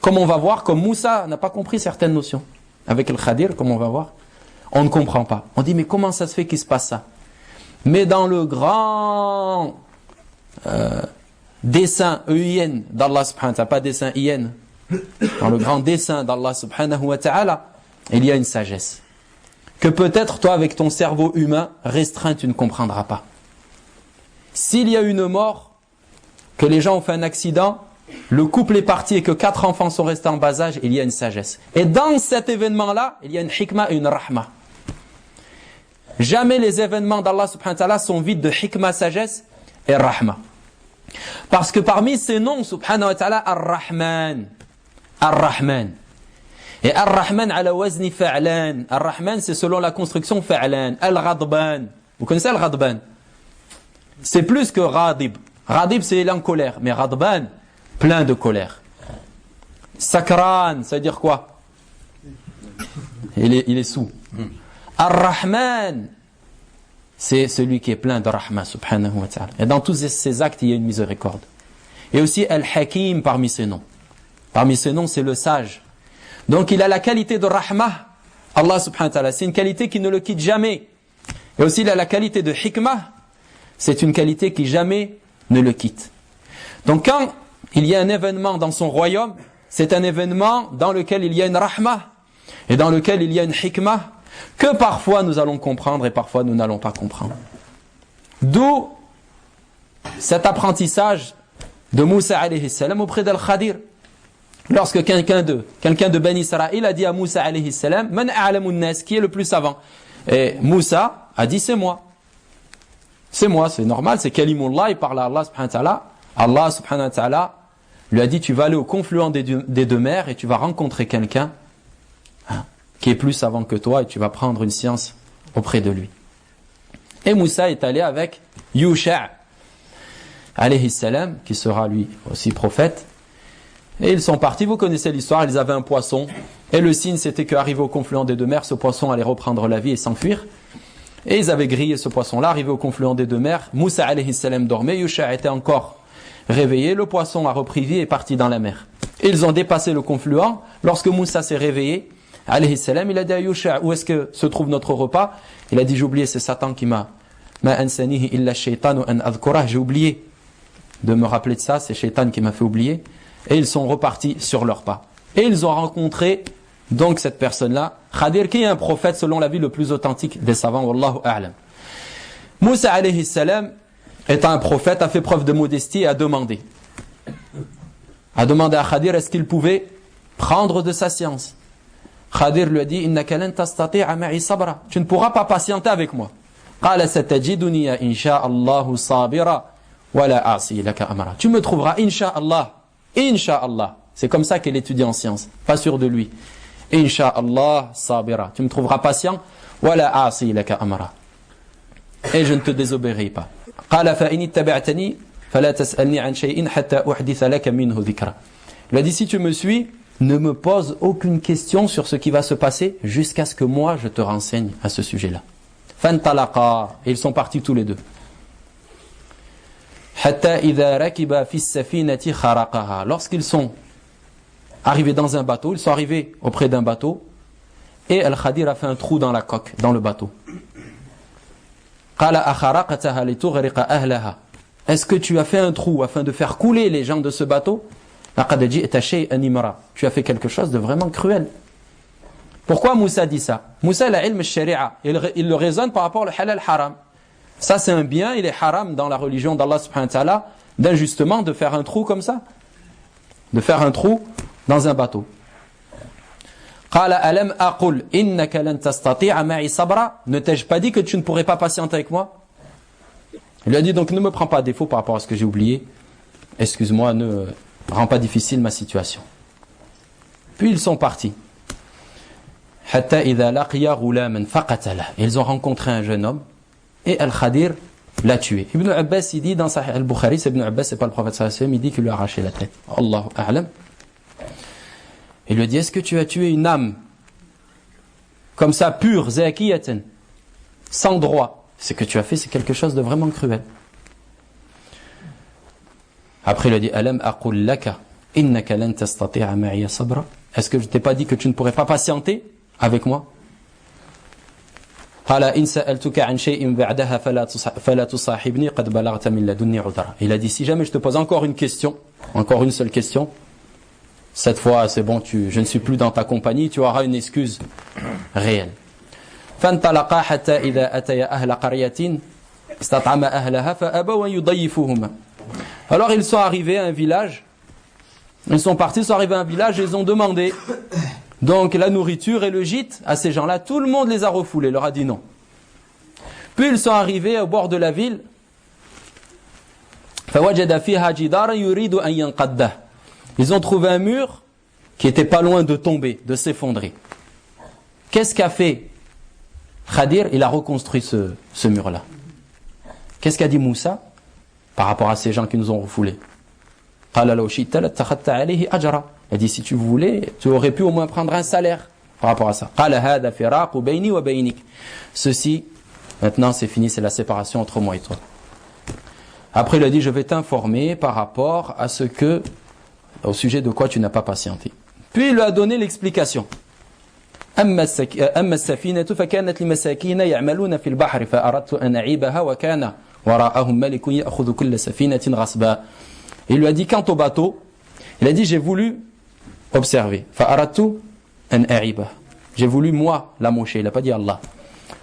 Comme on va voir, comme Moussa n'a pas compris certaines notions. Avec le Khadir, comme on va voir, on ne comprend pas. On dit, mais comment ça se fait qu'il se passe ça? Mais dans le grand dessein EIN d'Allah subhanahu wa ta'ala, pas dessein IN, dans le grand dessein d'Allah subhanahu wa ta'ala, il y a une sagesse. Que peut-être toi, avec ton cerveau humain restreint, tu ne comprendras pas. S'il y a une mort, que les gens ont fait un accident, le couple est parti et que 4 enfants sont restés en bas âge, il y a une sagesse. Et dans cet événement-là, il y a une hikmah et une rahma. Jamais les événements d'Allah subhanahu wa ta'ala sont vides de hikmah, sagesse et rahma. Parce que parmi ces noms, subhanahu wa ta'ala, Ar-Rahman. Ar-Rahman. Et Ar-Rahman ala wazni fa'lan. Ar-Rahman, c'est selon la construction fa'lan. Al-Ghadban. Vous connaissez Al-Ghadban? C'est plus que Ghadib. Ghadib, c'est en colère. Mais Ghadban, plein de colère. Sakran, ça veut dire quoi? Il est sous. Ar-Rahman, c'est celui qui est plein de rahma, subhanahu wa ta'ala. Et dans tous ces actes, il y a une miséricorde. Et aussi Al-Hakim parmi ses noms. Parmi ses noms, c'est le sage. Donc il a la qualité de rahma, Allah subhanahu wa ta'ala. C'est une qualité qui ne le quitte jamais. Et aussi il a la qualité de hikmah. C'est une qualité qui jamais ne le quitte. Donc quand il y a un événement dans son royaume, c'est un événement dans lequel il y a une rahma. Et dans lequel il y a une hikmah. Que parfois nous allons comprendre et parfois nous n'allons pas comprendre. D'où cet apprentissage de Moussa alayhi salam auprès d'Al-Khadir. Lorsque quelqu'un de Ben Israël a dit à Moussa alayhi salam, Man a'lamun nas, qui est le plus savant? Et Moussa a dit, c'est moi. C'est moi, c'est normal, c'est Kalimullah, il parle à Allah subhanahu wa ta'ala. Allah subhanahu wa ta'ala lui a dit, tu vas aller au confluent des deux mers et tu vas rencontrer quelqu'un qui est plus savant que toi et tu vas prendre une science auprès de lui. Et Moussa est allé avec Yusha alayhi salam, qui sera lui aussi prophète. Et ils sont partis, vous connaissez l'histoire, ils avaient un poisson. Et le signe c'était qu'arrivé au confluent des deux mers, ce poisson allait reprendre la vie et s'enfuir. Et ils avaient grillé ce poisson-là, arrivé au confluent des deux mers. Moussa alayhi salam dormait, Yusha était encore réveillé, le poisson a repris vie et est parti dans la mer. Et ils ont dépassé le confluent. Lorsque Moussa s'est réveillé, alayhi salam, il a dit à Yusha, où est-ce que se trouve notre repas? Il a dit, j'ai oublié, c'est Satan qui m'a ansanihi illa shaytanu an adhkurah, j'ai oublié de me rappeler de ça, c'est Shaitan qui m'a fait oublier. Et ils sont repartis sur leur pas. Et ils ont rencontré donc cette personne-là, Khadir, qui est un prophète selon l'avis le plus authentique des savants, wallahu a'lam. Moussa alayhi salam, étant un prophète, a fait preuve de modestie et a demandé à Khadir est-ce qu'il pouvait prendre de sa science. Khadir lui a dit, innaka lan tastati'a ma'i sabra, tu ne pourras pas patienter avec moi. Qala satajiduni insha'Allahu sabira wa la a'si laka amra. Tu me trouveras insha'Allah. Insha'Allah. C'est comme ça qu'elle étudie en science, pas sûr de lui. Insha'Allah sabira. Tu me trouveras patient. Wa la a'si laka amra. Et je ne te désobéirai pas. Qala fa in ittaba'tani fala tas'alni an shay'in hatta uhditha laka minhu dhikra. Il a dit, si tu me suis, ne me pose aucune question sur ce qui va se passer jusqu'à ce que moi je te renseigne à ce sujet-là. Fantalaqa. Et ils sont partis tous les deux. Hatta idha rakiba fi as-safinati kharaqaha. Lorsqu'ils sont arrivés dans un bateau, ils sont arrivés auprès d'un bateau et Al-Khadir a fait un trou dans la coque, dans le bateau. Qala akharaqtaha litughriqa ahlaha. Est-ce que tu as fait un trou afin de faire couler les gens de ce bateau? Laqad ji'ta shay'an imra. Tu as fait quelque chose de vraiment cruel. Pourquoi Moussa dit ça? Moussa il a ilm al-sharia, il le raisonne par rapport au halal haram. Ça c'est un bien, il est haram dans la religion d'Allah subhanahu wa ta'ala, d'injustement de faire un trou comme ça. De faire un trou dans un bateau. Qala alam aqul innaka lan tastati'a ma'i sabra. Ne t'ai-je pas dit que tu ne pourrais pas patienter avec moi? Il lui a dit donc ne me prends pas défaut par rapport à ce que j'ai oublié. Excuse-moi, ne rends pas difficile ma situation. Puis ils sont partis. Hatta idha laqiya ghulaman faqatala. Ils ont rencontré un jeune homme et Al-Khadir l'a tué. Ibn Abbas il dit dans Sahih al-Bukhari, c'est Ibn Abbas, c'est pas le prophète sallallahu alayhi wa sallam, il dit qu'il lui a arraché la tête. Allahu a'lam. Il lui dit, est-ce que tu as tué une âme comme ça, pure, zakiyatan, sans droit? Ce que tu as fait, c'est quelque chose de vraiment cruel. Après, il lui a dit, alam aqul laka innaka lan tastati'a ma'iya sabra. Est-ce que je t'ai pas dit que tu ne pourrais pas patienter avec moi? Qala in sa'altuka an shay'in ba'daha fala tusahibni qad balaghta min ladunni 'udra. Il a dit, si jamais je te pose encore une question, encore une seule question, cette fois c'est bon, je ne suis plus dans ta compagnie, tu auras une excuse réelle. فانطلقا حتى إذا أتيا أهل قرية استطعما أهلها فأبوا أن يضيفوهما. Alors ils sont arrivés à un village, ils sont partis, ils sont arrivés à un village et ils ont demandé donc la nourriture et le gîte à ces gens-là. Tout le monde les a refoulés, leur a dit non. Puis ils sont arrivés au bord de la ville. فوجد فيها جدارا يريد أن ينقضه. Ils ont trouvé un mur qui était pas loin de tomber, de s'effondrer. Qu'est-ce qu'a fait Khadir? Il a reconstruit ce mur-là. Qu'est-ce qu'a dit Moussa par rapport à ces gens qui nous ont refoulés? Il a dit, si tu voulais, tu aurais pu au moins prendre un salaire par rapport à ça. Ceci, maintenant c'est fini, c'est la séparation entre moi et toi. Après il a dit, je vais t'informer par rapport à au sujet de quoi tu n'as pas patienté. Puis il lui a donné l'explication. أما السفينة فكانت لمساكين يعملون في البحر فأردت أن أعيبها وكان وراءهم ملك يأخذ كل سفينة غصبا. Il lui a dit, quant au bateau, il a dit, j'ai voulu observer. فأردت أن أعيبها. J'ai voulu moi l'amocher. Il n'a pas dit Allah.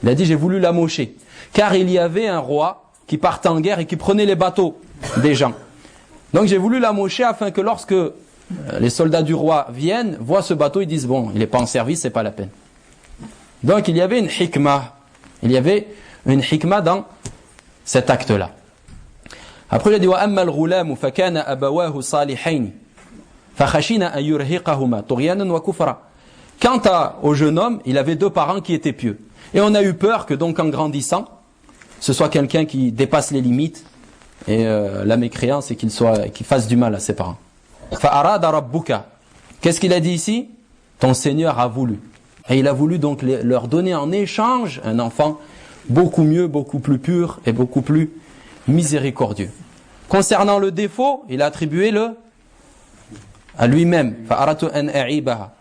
Il a dit, j'ai voulu l'amocher. Car il y avait un roi qui partaient en guerre et qui prenaient les bateaux des gens. Donc j'ai voulu l'amocher afin que lorsque les soldats du roi viennent, voient ce bateau, ils disent bon, il n'est pas en service, c'est pas la peine. Donc il y avait une hikmah. Il y avait une hikmah dans cet acte-là. Après il a dit wa amma al-ghulam fa kana abawahu salihayn fa khashina an yurhiqahuma tughyanan wa kufra. Quant au jeune homme, il avait 2 parents qui étaient pieux. Et on a eu peur que donc en grandissant, ce soit quelqu'un qui dépasse les limites et la mécréance et qu'il fasse du mal à ses parents. Fa'arada rabbuka. Qu'est-ce qu'il a dit ici? Ton Seigneur a voulu. Et il a voulu donc leur donner en échange un enfant beaucoup mieux, beaucoup plus pur et beaucoup plus miséricordieux. Concernant le défaut, il a attribué à lui-même. Fa'aratu an a'ibaha.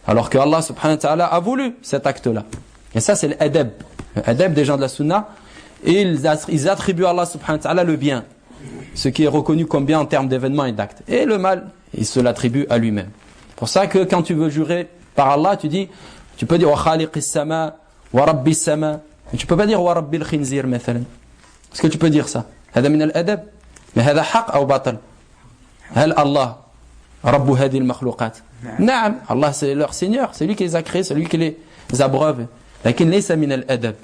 Alors que Allah subhanahu wa ta'ala a voulu cet acte-là. Et ça c'est l'adab. L'adab des gens de la sunna. Et ils attribuent à Allah subhanahu wa ta'ala le bien. Ce qui est reconnu comme bien en termes d'événements et d'actes. Et le mal, il se l'attribue à lui-même. C'est pour ça que quand tu veux jurer par Allah, tu peux dire wa khaliqis sama, wa rabbis sama. Mais tu peux pas dire wa rabbil khinzir, mathalan. Est-ce que tu peux dire ça? هذا من الأدب. Mais هذا حق أو باطل؟ هل الله رب هذه المخلوقات؟ نعم, Allah c'est leur Seigneur, c'est lui qui les a créés, c'est lui qui les abreuve. لكن ليس من الأدب.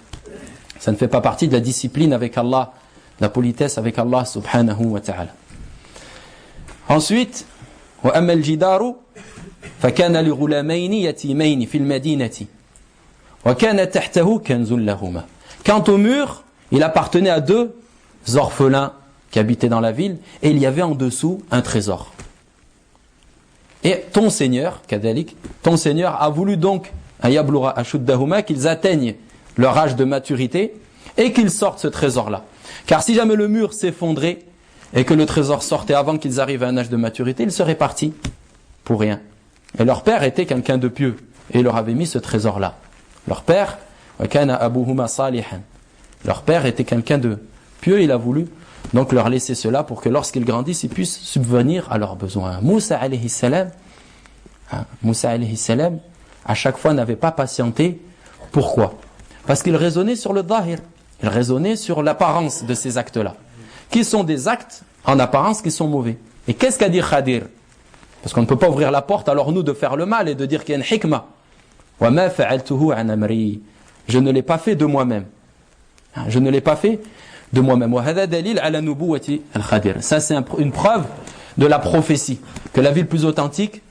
Ça ne fait pas partie de la discipline avec Allah, de la politesse avec Allah subhanahu wa ta'ala. Ensuite, وأما الجدار فكان لغلامين يتيمين في المدينة وكان تحته كنز لهما. Quant au mur, il appartenait à 2 orphelins qui habitaient dans la ville et il y avait en dessous un trésor. Et ton Seigneur, kadalik, ton Seigneur a voulu donc ayabloura ashuddahuma, qu'ils atteignent leur âge de maturité et qu'ils sortent ce trésor-là. Car si jamais le mur s'effondrait et que le trésor sortait avant qu'ils arrivent à un âge de maturité, ils seraient partis pour rien. Et leur père était quelqu'un de pieux et il leur avait mis ce trésor-là. Leur père, wa kana abuhuma salihan. Leur père était quelqu'un de pieux, il a voulu donc leur laisser cela pour que lorsqu'ils grandissent, ils puissent subvenir à leurs besoins. Moussa alayhi salam, à chaque fois n'avait pas patienté. Pourquoi? Parce qu'il raisonnait sur le dhahir. Il raisonnait sur l'apparence de ces actes-là. Qui sont des actes en apparence qui sont mauvais. Et qu'est-ce qu'a dit Khadir? Parce qu'on ne peut pas ouvrir la porte alors nous de faire le mal et de dire qu'il y a une hikmah. Wa ma fa'altuhu an amri. Je ne l'ai pas fait de moi-même. Je ne l'ai pas fait de moi-même. Ça c'est une preuve de la prophétie. Que la vie plus authentique,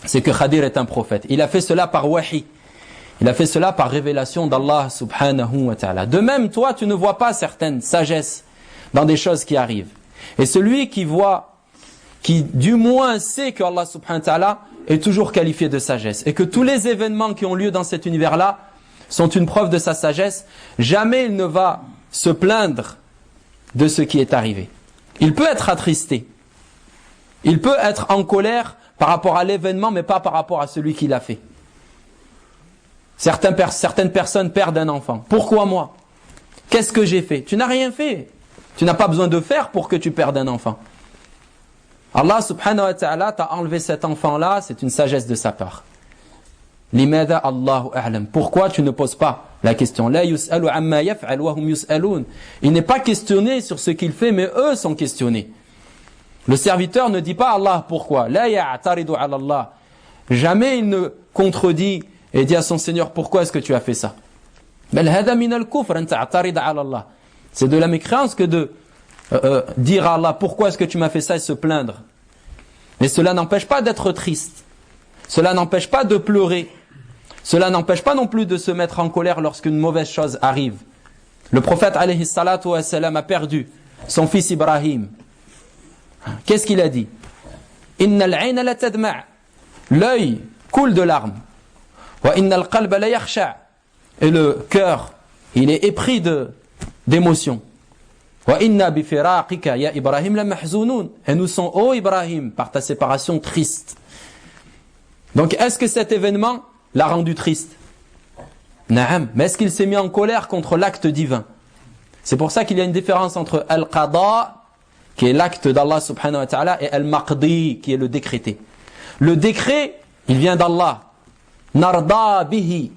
c'est que Khadir est un prophète. Il a fait cela par wahi. Il a fait cela par révélation d'Allah subhanahu wa ta'ala. De même, toi, tu ne vois pas certaines sagesses dans des choses qui arrivent. Et celui qui voit, qui du moins sait que Allah subhanahu wa ta'ala est toujours qualifié de sagesse. Et que tous les événements qui ont lieu dans cet univers-là sont une preuve de sa sagesse, jamais il ne va se plaindre de ce qui est arrivé. Il peut être attristé. Il peut être en colère par rapport à l'événement, mais pas par rapport à celui qui l'a fait. Certaines personnes perdent un enfant. Pourquoi moi? Qu'est-ce que j'ai fait? Tu n'as rien fait. Tu n'as pas besoin de faire pour que tu perdes un enfant. Allah subhanahu wa ta'ala t'a enlevé cet enfant-là, c'est une sagesse de sa part. Limada Allahu a'lam. Pourquoi tu ne poses pas la question? La yus'alu amma yaf'al wa hum yus'alun. Il n'est pas questionné sur ce qu'il fait, mais eux sont questionnés. Le serviteur ne dit pas Allah pourquoi. La ya'taridu ala Allah. Jamais il ne contredit et dit à son Seigneur pourquoi est-ce que tu as fait ça. Bal hada min al-kufr an ta'tarid ala Allah. C'est de la mécréance que de dire à Allah pourquoi est-ce que tu m'as fait ça et se plaindre. Mais cela n'empêche pas d'être triste. Cela n'empêche pas de pleurer. Cela n'empêche pas non plus de se mettre en colère lorsqu'une mauvaise chose arrive. Le prophète alayhi salatu wa salam a perdu son fils Ibrahim. Qu'est-ce qu'il a dit? Innal 'ayna la tadma'. L'œil coule de larmes. Wa innal qalba la yakhsha'. Et le cœur, il est épris d'émotion. Wa inna bi firaqika ya Ibrahim la mahzunun. Et nous sommes, ô Ibrahim, par ta séparation triste. Donc est-ce que cet événement l'a rendu triste? Naam. Mais est-ce qu'il s'est mis en colère contre l'acte divin? C'est pour ça qu'il y a une différence entre al-qada, qui est l'acte d'Allah subhanahu wa ta'ala, et al-maqdi, qui est le décrété. Le décret, il vient d'Allah. Narda bihi.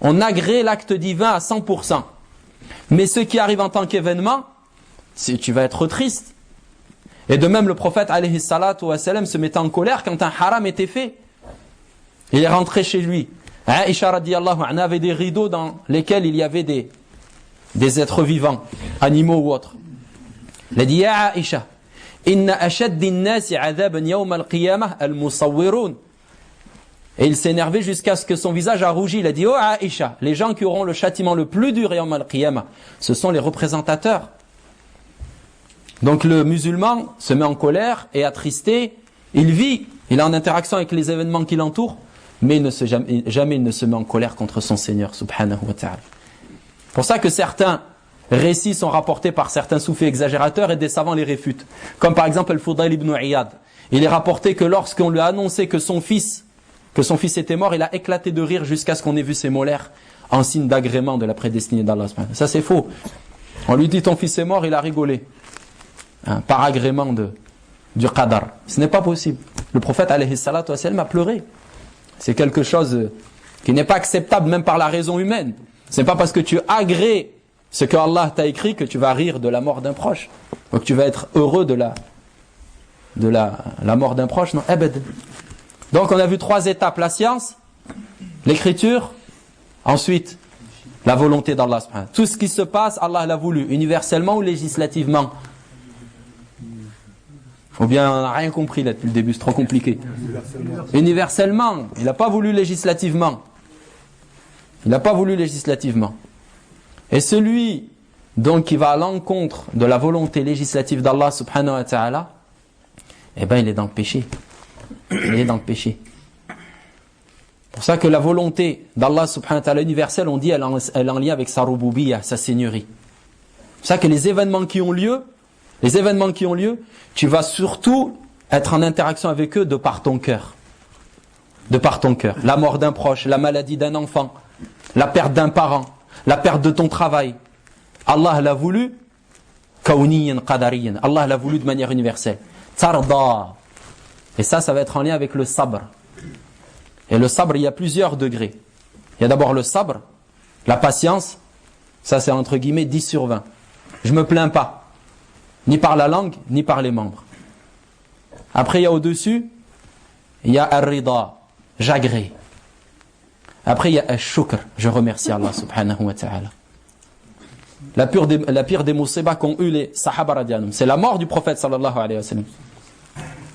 On agrée l'acte divin à 100%. Mais ce qui arrive en tant qu'événement, tu vas être triste. Et de même, le prophète alayhi salatu wa salam se mettait en colère quand un haram était fait. Il est rentré chez lui. Aïcha radiyallahu anha avait des rideaux dans lesquels il y avait des êtres vivants, animaux ou autres. Il a dit, Ya Aïcha, inna ashaddi an-nasi 'adhaban yawm al-qiyamah al-musawwirun. Et il s'est énervé jusqu'à ce que son visage a rougi. Il a dit, oh Aïcha, les gens qui auront le châtiment le plus dur yawm al-qiyamah, ce sont les représentateurs. Donc le musulman se met en colère et attristé, il vit, il est en interaction avec les événements qui l'entourent, mais jamais il ne se met en colère contre son Seigneur, subhanahu wa ta'ala. C'est pour ça que certains récits sont rapportés par certains soufis exagérateurs et des savants les réfutent. Comme par exemple Al-Fudayl ibn Iyad. Il est rapporté que lorsqu'on lui a annoncé que son fils était mort, il a éclaté de rire jusqu'à ce qu'on ait vu ses molaires en signe d'agrément de la prédestinée d'Allah. Ça c'est faux. On lui dit ton fils est mort, il a rigolé. Par agrément du qadar. Ce n'est pas possible. Le prophète alayhi salatu wa sallam a pleuré. C'est quelque chose qui n'est pas acceptable même par la raison humaine. Ce n'est pas parce que tu agrées ce que Allah t'a écrit que tu vas rire de la mort d'un proche. Donc tu vas être heureux de la mort d'un proche. Non, abad. Donc on a vu 3 étapes. La science, l'écriture, ensuite la volonté d'Allah. Tout ce qui se passe, Allah l'a voulu, universellement ou législativement. Ou bien on n'a rien compris là depuis le début, c'est trop compliqué. Universellement, il n'a pas voulu législativement. Il n'a pas voulu législativement. Et celui donc qui va à l'encontre de la volonté législative d'Allah subhanahu wa ta'ala, eh ben il est dans le péché. Il est dans le péché. C'est pour ça que la volonté d'Allah subhanahu wa ta'ala universelle, on dit elle est en lien avec sa rububiyyah, sa seigneurie. C'est pour ça que les événements qui ont lieu, tu vas surtout être en interaction avec eux de par ton cœur. De par ton cœur. La mort d'un proche, la maladie d'un enfant, la perte d'un parent, la perte de ton travail. Allah l'a voulu, kawniyyan qadariyan. Allah l'a voulu de manière universelle. Tarda. Et ça va être en lien avec le sabr. Et le sabr, il y a plusieurs degrés. Il y a d'abord le sabr, la patience. Ça, c'est entre guillemets 10 sur 20. Je me plains pas. Ni par la langue, ni par les membres. Après, il y a au-dessus, il y a ar-rida, j'agrée. Après, il y a al-shukr, je remercie Allah subhanahu wa ta'ala. La pire des musibas qu'ont eu les sahaba radiallahu anhum, c'est la mort du prophète sallallahu alayhi wa sallam.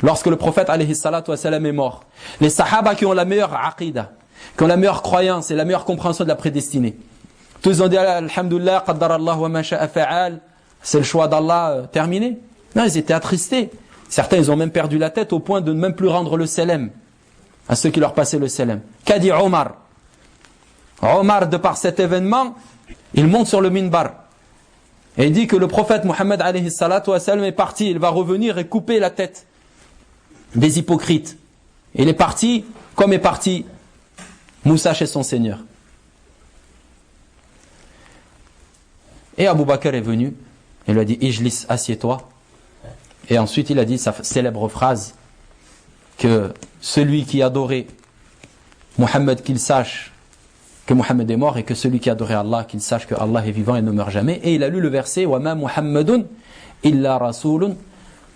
Lorsque le prophète alayhi salatu wa sallam est mort, les sahaba qui ont la meilleure aqidah, qui ont la meilleure croyance et la meilleure compréhension de la prédestinée, tous ont dit alhamdulillah, qaddara Allah wa ma sha'a fa'al. C'est le choix d'Allah terminé. Non, ils étaient attristés. Certains, ils ont même perdu la tête au point de ne même plus rendre le salam à ceux qui leur passaient le salam. Qu'a dit Omar? Omar, de par cet événement, il monte sur le minbar et il dit que le prophète Mohammed alayhi salatu wa sallam est parti. Il va revenir et couper la tête des hypocrites. Il est parti comme est parti Moussa chez son Seigneur. Et Abu Bakr est venu. Il lui a dit, Ijlis, assieds-toi. Et ensuite, il a dit sa célèbre phrase que celui qui adorait Mohammed, qu'il sache que Mohammed est mort, et que celui qui adorait Allah, qu'il sache que Allah est vivant et ne meurt jamais. Et il a lu le verset wa ma Muhammadun illa rasulun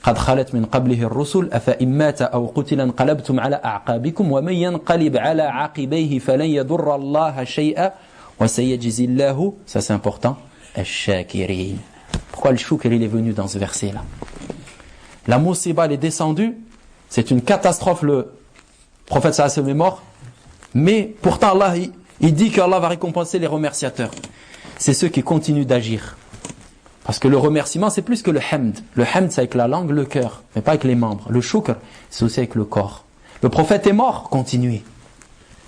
qad khalat min qablihi ar-rusul afa immata aw qutila inqalabtum ala a'qabikum wa man yanqalib ala aqibayhi falan yadurra Allah shay'a wa sayajzi Allahu, ça c'est important, ash-shakirin. Pourquoi le shukr il est venu dans ce verset là? La musiba est descendue, c'est une catastrophe, le prophète sallallahu alayhi wa sallam est mort, mais pourtant Allah il dit qu'Allah va récompenser les remerciateurs. C'est ceux qui continuent d'agir. Parce que le remerciement, c'est plus que le hamd. Le hamd, c'est avec la langue, le cœur, mais pas avec les membres. Le shukr, c'est aussi avec le corps. Le prophète est mort, continuez.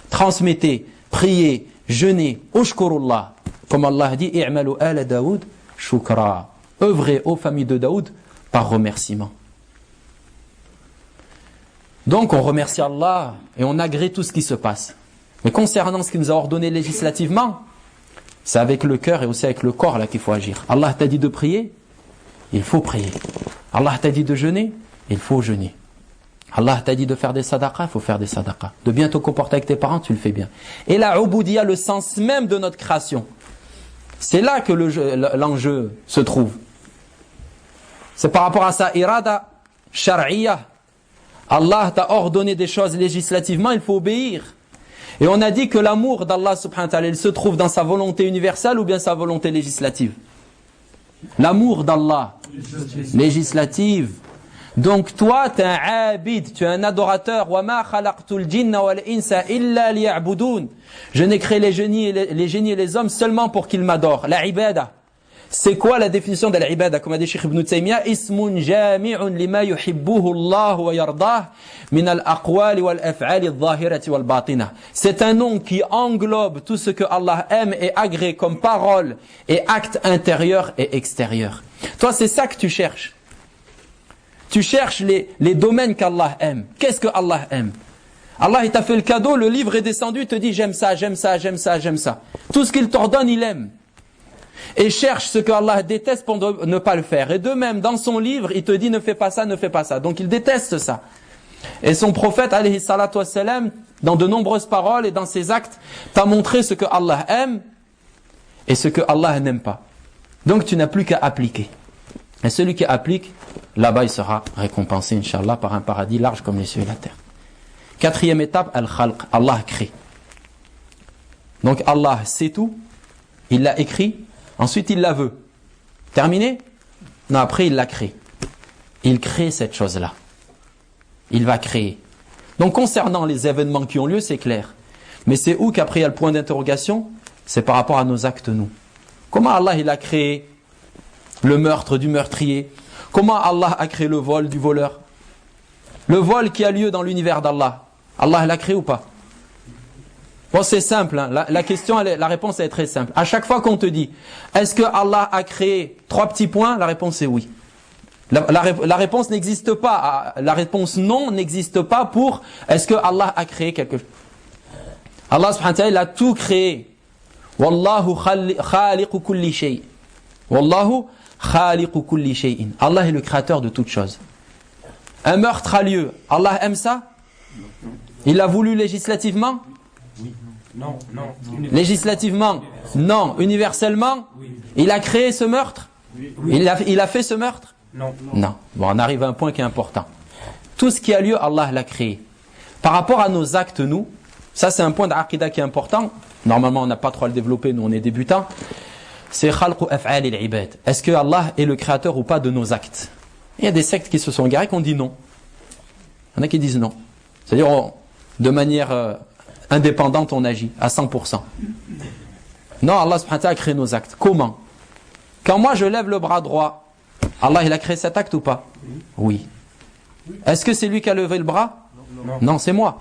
Transmettez, priez, jeûnez, ushkurullah. Comme Allah dit, i'malu ala Daoud shukra. Œuvrez aux familles de Daoud par remerciement. Donc on remercie Allah et on agrée tout ce qui se passe. Mais concernant ce qu'il nous a ordonné législativement, c'est avec le cœur et aussi avec le corps là qu'il faut agir. Allah t'a dit de prier, il faut prier. Allah t'a dit de jeûner, il faut jeûner. Allah t'a dit de faire des sadaqas, il faut faire des sadaqas. De bien te comporter avec tes parents, tu le fais bien. Et la ubudiyya, le sens même de notre création. C'est là que l'enjeu se trouve. C'est par rapport à sa irada shar'iyya. Allah t'a ordonné des choses législativement, il faut obéir. Et on a dit que l'amour d'Allah subhanahu wa ta'ala, il se trouve dans sa volonté universelle ou bien sa volonté législative. L'amour d'Allah, législative. Donc toi, tu es un abid, tu es un adorateur. وَمَا خَلَقْتُ الْجِنَّ وَالْإِنسَ إِلَّا لِيَعْبُدُونَ. Je n'ai créé les génies et les hommes seulement pour qu'ils m'adorent. La ibada. C'est quoi la définition de l'ibada? Comme a dit Cheikh Ibn Taymiyyah, ismun jami'un lima yuhibbuhu Allah wa yardah min al-aqwali wal-af'ali adh-dhahirati wal-batinah. C'est un nom qui englobe tout ce que Allah aime et agrée comme paroles et actes intérieurs et extérieurs. Toi, c'est ça que tu cherches. Tu cherches les domaines qu'Allah aime. Qu'est-ce que Allah aime? Allah, il t'a fait le cadeau, le livre est descendu, il te dit j'aime ça, j'aime ça, j'aime ça, j'aime ça. Tout ce qu'il t'ordonne, il aime. Et cherche ce que Allah déteste pour ne pas le faire. Et de même, dans son livre, il te dit ne fais pas ça, ne fais pas ça. Donc il déteste ça. Et son prophète, alayhi salatu wassalam, dans de nombreuses paroles et dans ses actes, t'a montré ce que Allah aime et ce que Allah n'aime pas. Donc tu n'as plus qu'à appliquer. Et celui qui applique, là-bas il sera récompensé, Inch'Allah, par un paradis large comme les cieux et la terre. Quatrième étape, al-khalq. Allah crée. Donc Allah sait tout, il l'a écrit, ensuite il la veut. Terminé? Non, après il la crée. Il crée cette chose-là. Il va créer. Donc concernant les événements qui ont lieu, c'est clair. Mais c'est où qu'après il y a le point d'interrogation? C'est par rapport à nos actes, nous. Comment Allah il a créé le meurtre du meurtrier? Comment Allah a créé le vol du voleur? Le vol qui a lieu dans l'univers d'Allah, Allah l'a créé ou pas? Bon, c'est simple, hein. La question, la réponse est très simple. À chaque fois qu'on te dit, est-ce que Allah a créé 3 petits points? La réponse est oui. La réponse n'existe pas. La réponse non n'existe pas pour est-ce que Allah a créé quelque chose? Allah subhanahu wa ta'ala, il a tout créé. Wallahu khaliqu kulli shay. Wallahu khaliqu kulli shay'in. Allah est le créateur de toutes choses. Un meurtre a lieu. Allah aime ça? Il l'a voulu législativement? Oui. Non, non. Législativement? Non. Universellement? Oui. Il a créé ce meurtre? Oui. Il a fait ce meurtre? Non. Non. Bon, on arrive à un point qui est important. Tout ce qui a lieu, Allah l'a créé. Par rapport à nos actes, nous, ça c'est un point d'aqida qui est important. Normalement, on n'a pas trop à le développer, nous on est débutants. C'est khalqu af'al al-ibad. Est-ce que Allah est le créateur ou pas de nos actes? Il y a des sectes qui se sont égarées qui ont dit non. Il y en a qui disent non. C'est-à-dire, de manière indépendante, on agit à 100%. Non, Allah subhanahu wa ta'ala a créé nos actes. Comment? Quand moi je lève le bras droit, Allah il a créé cet acte ou pas? Oui. Est-ce que c'est lui qui a levé le bras? Non, c'est moi.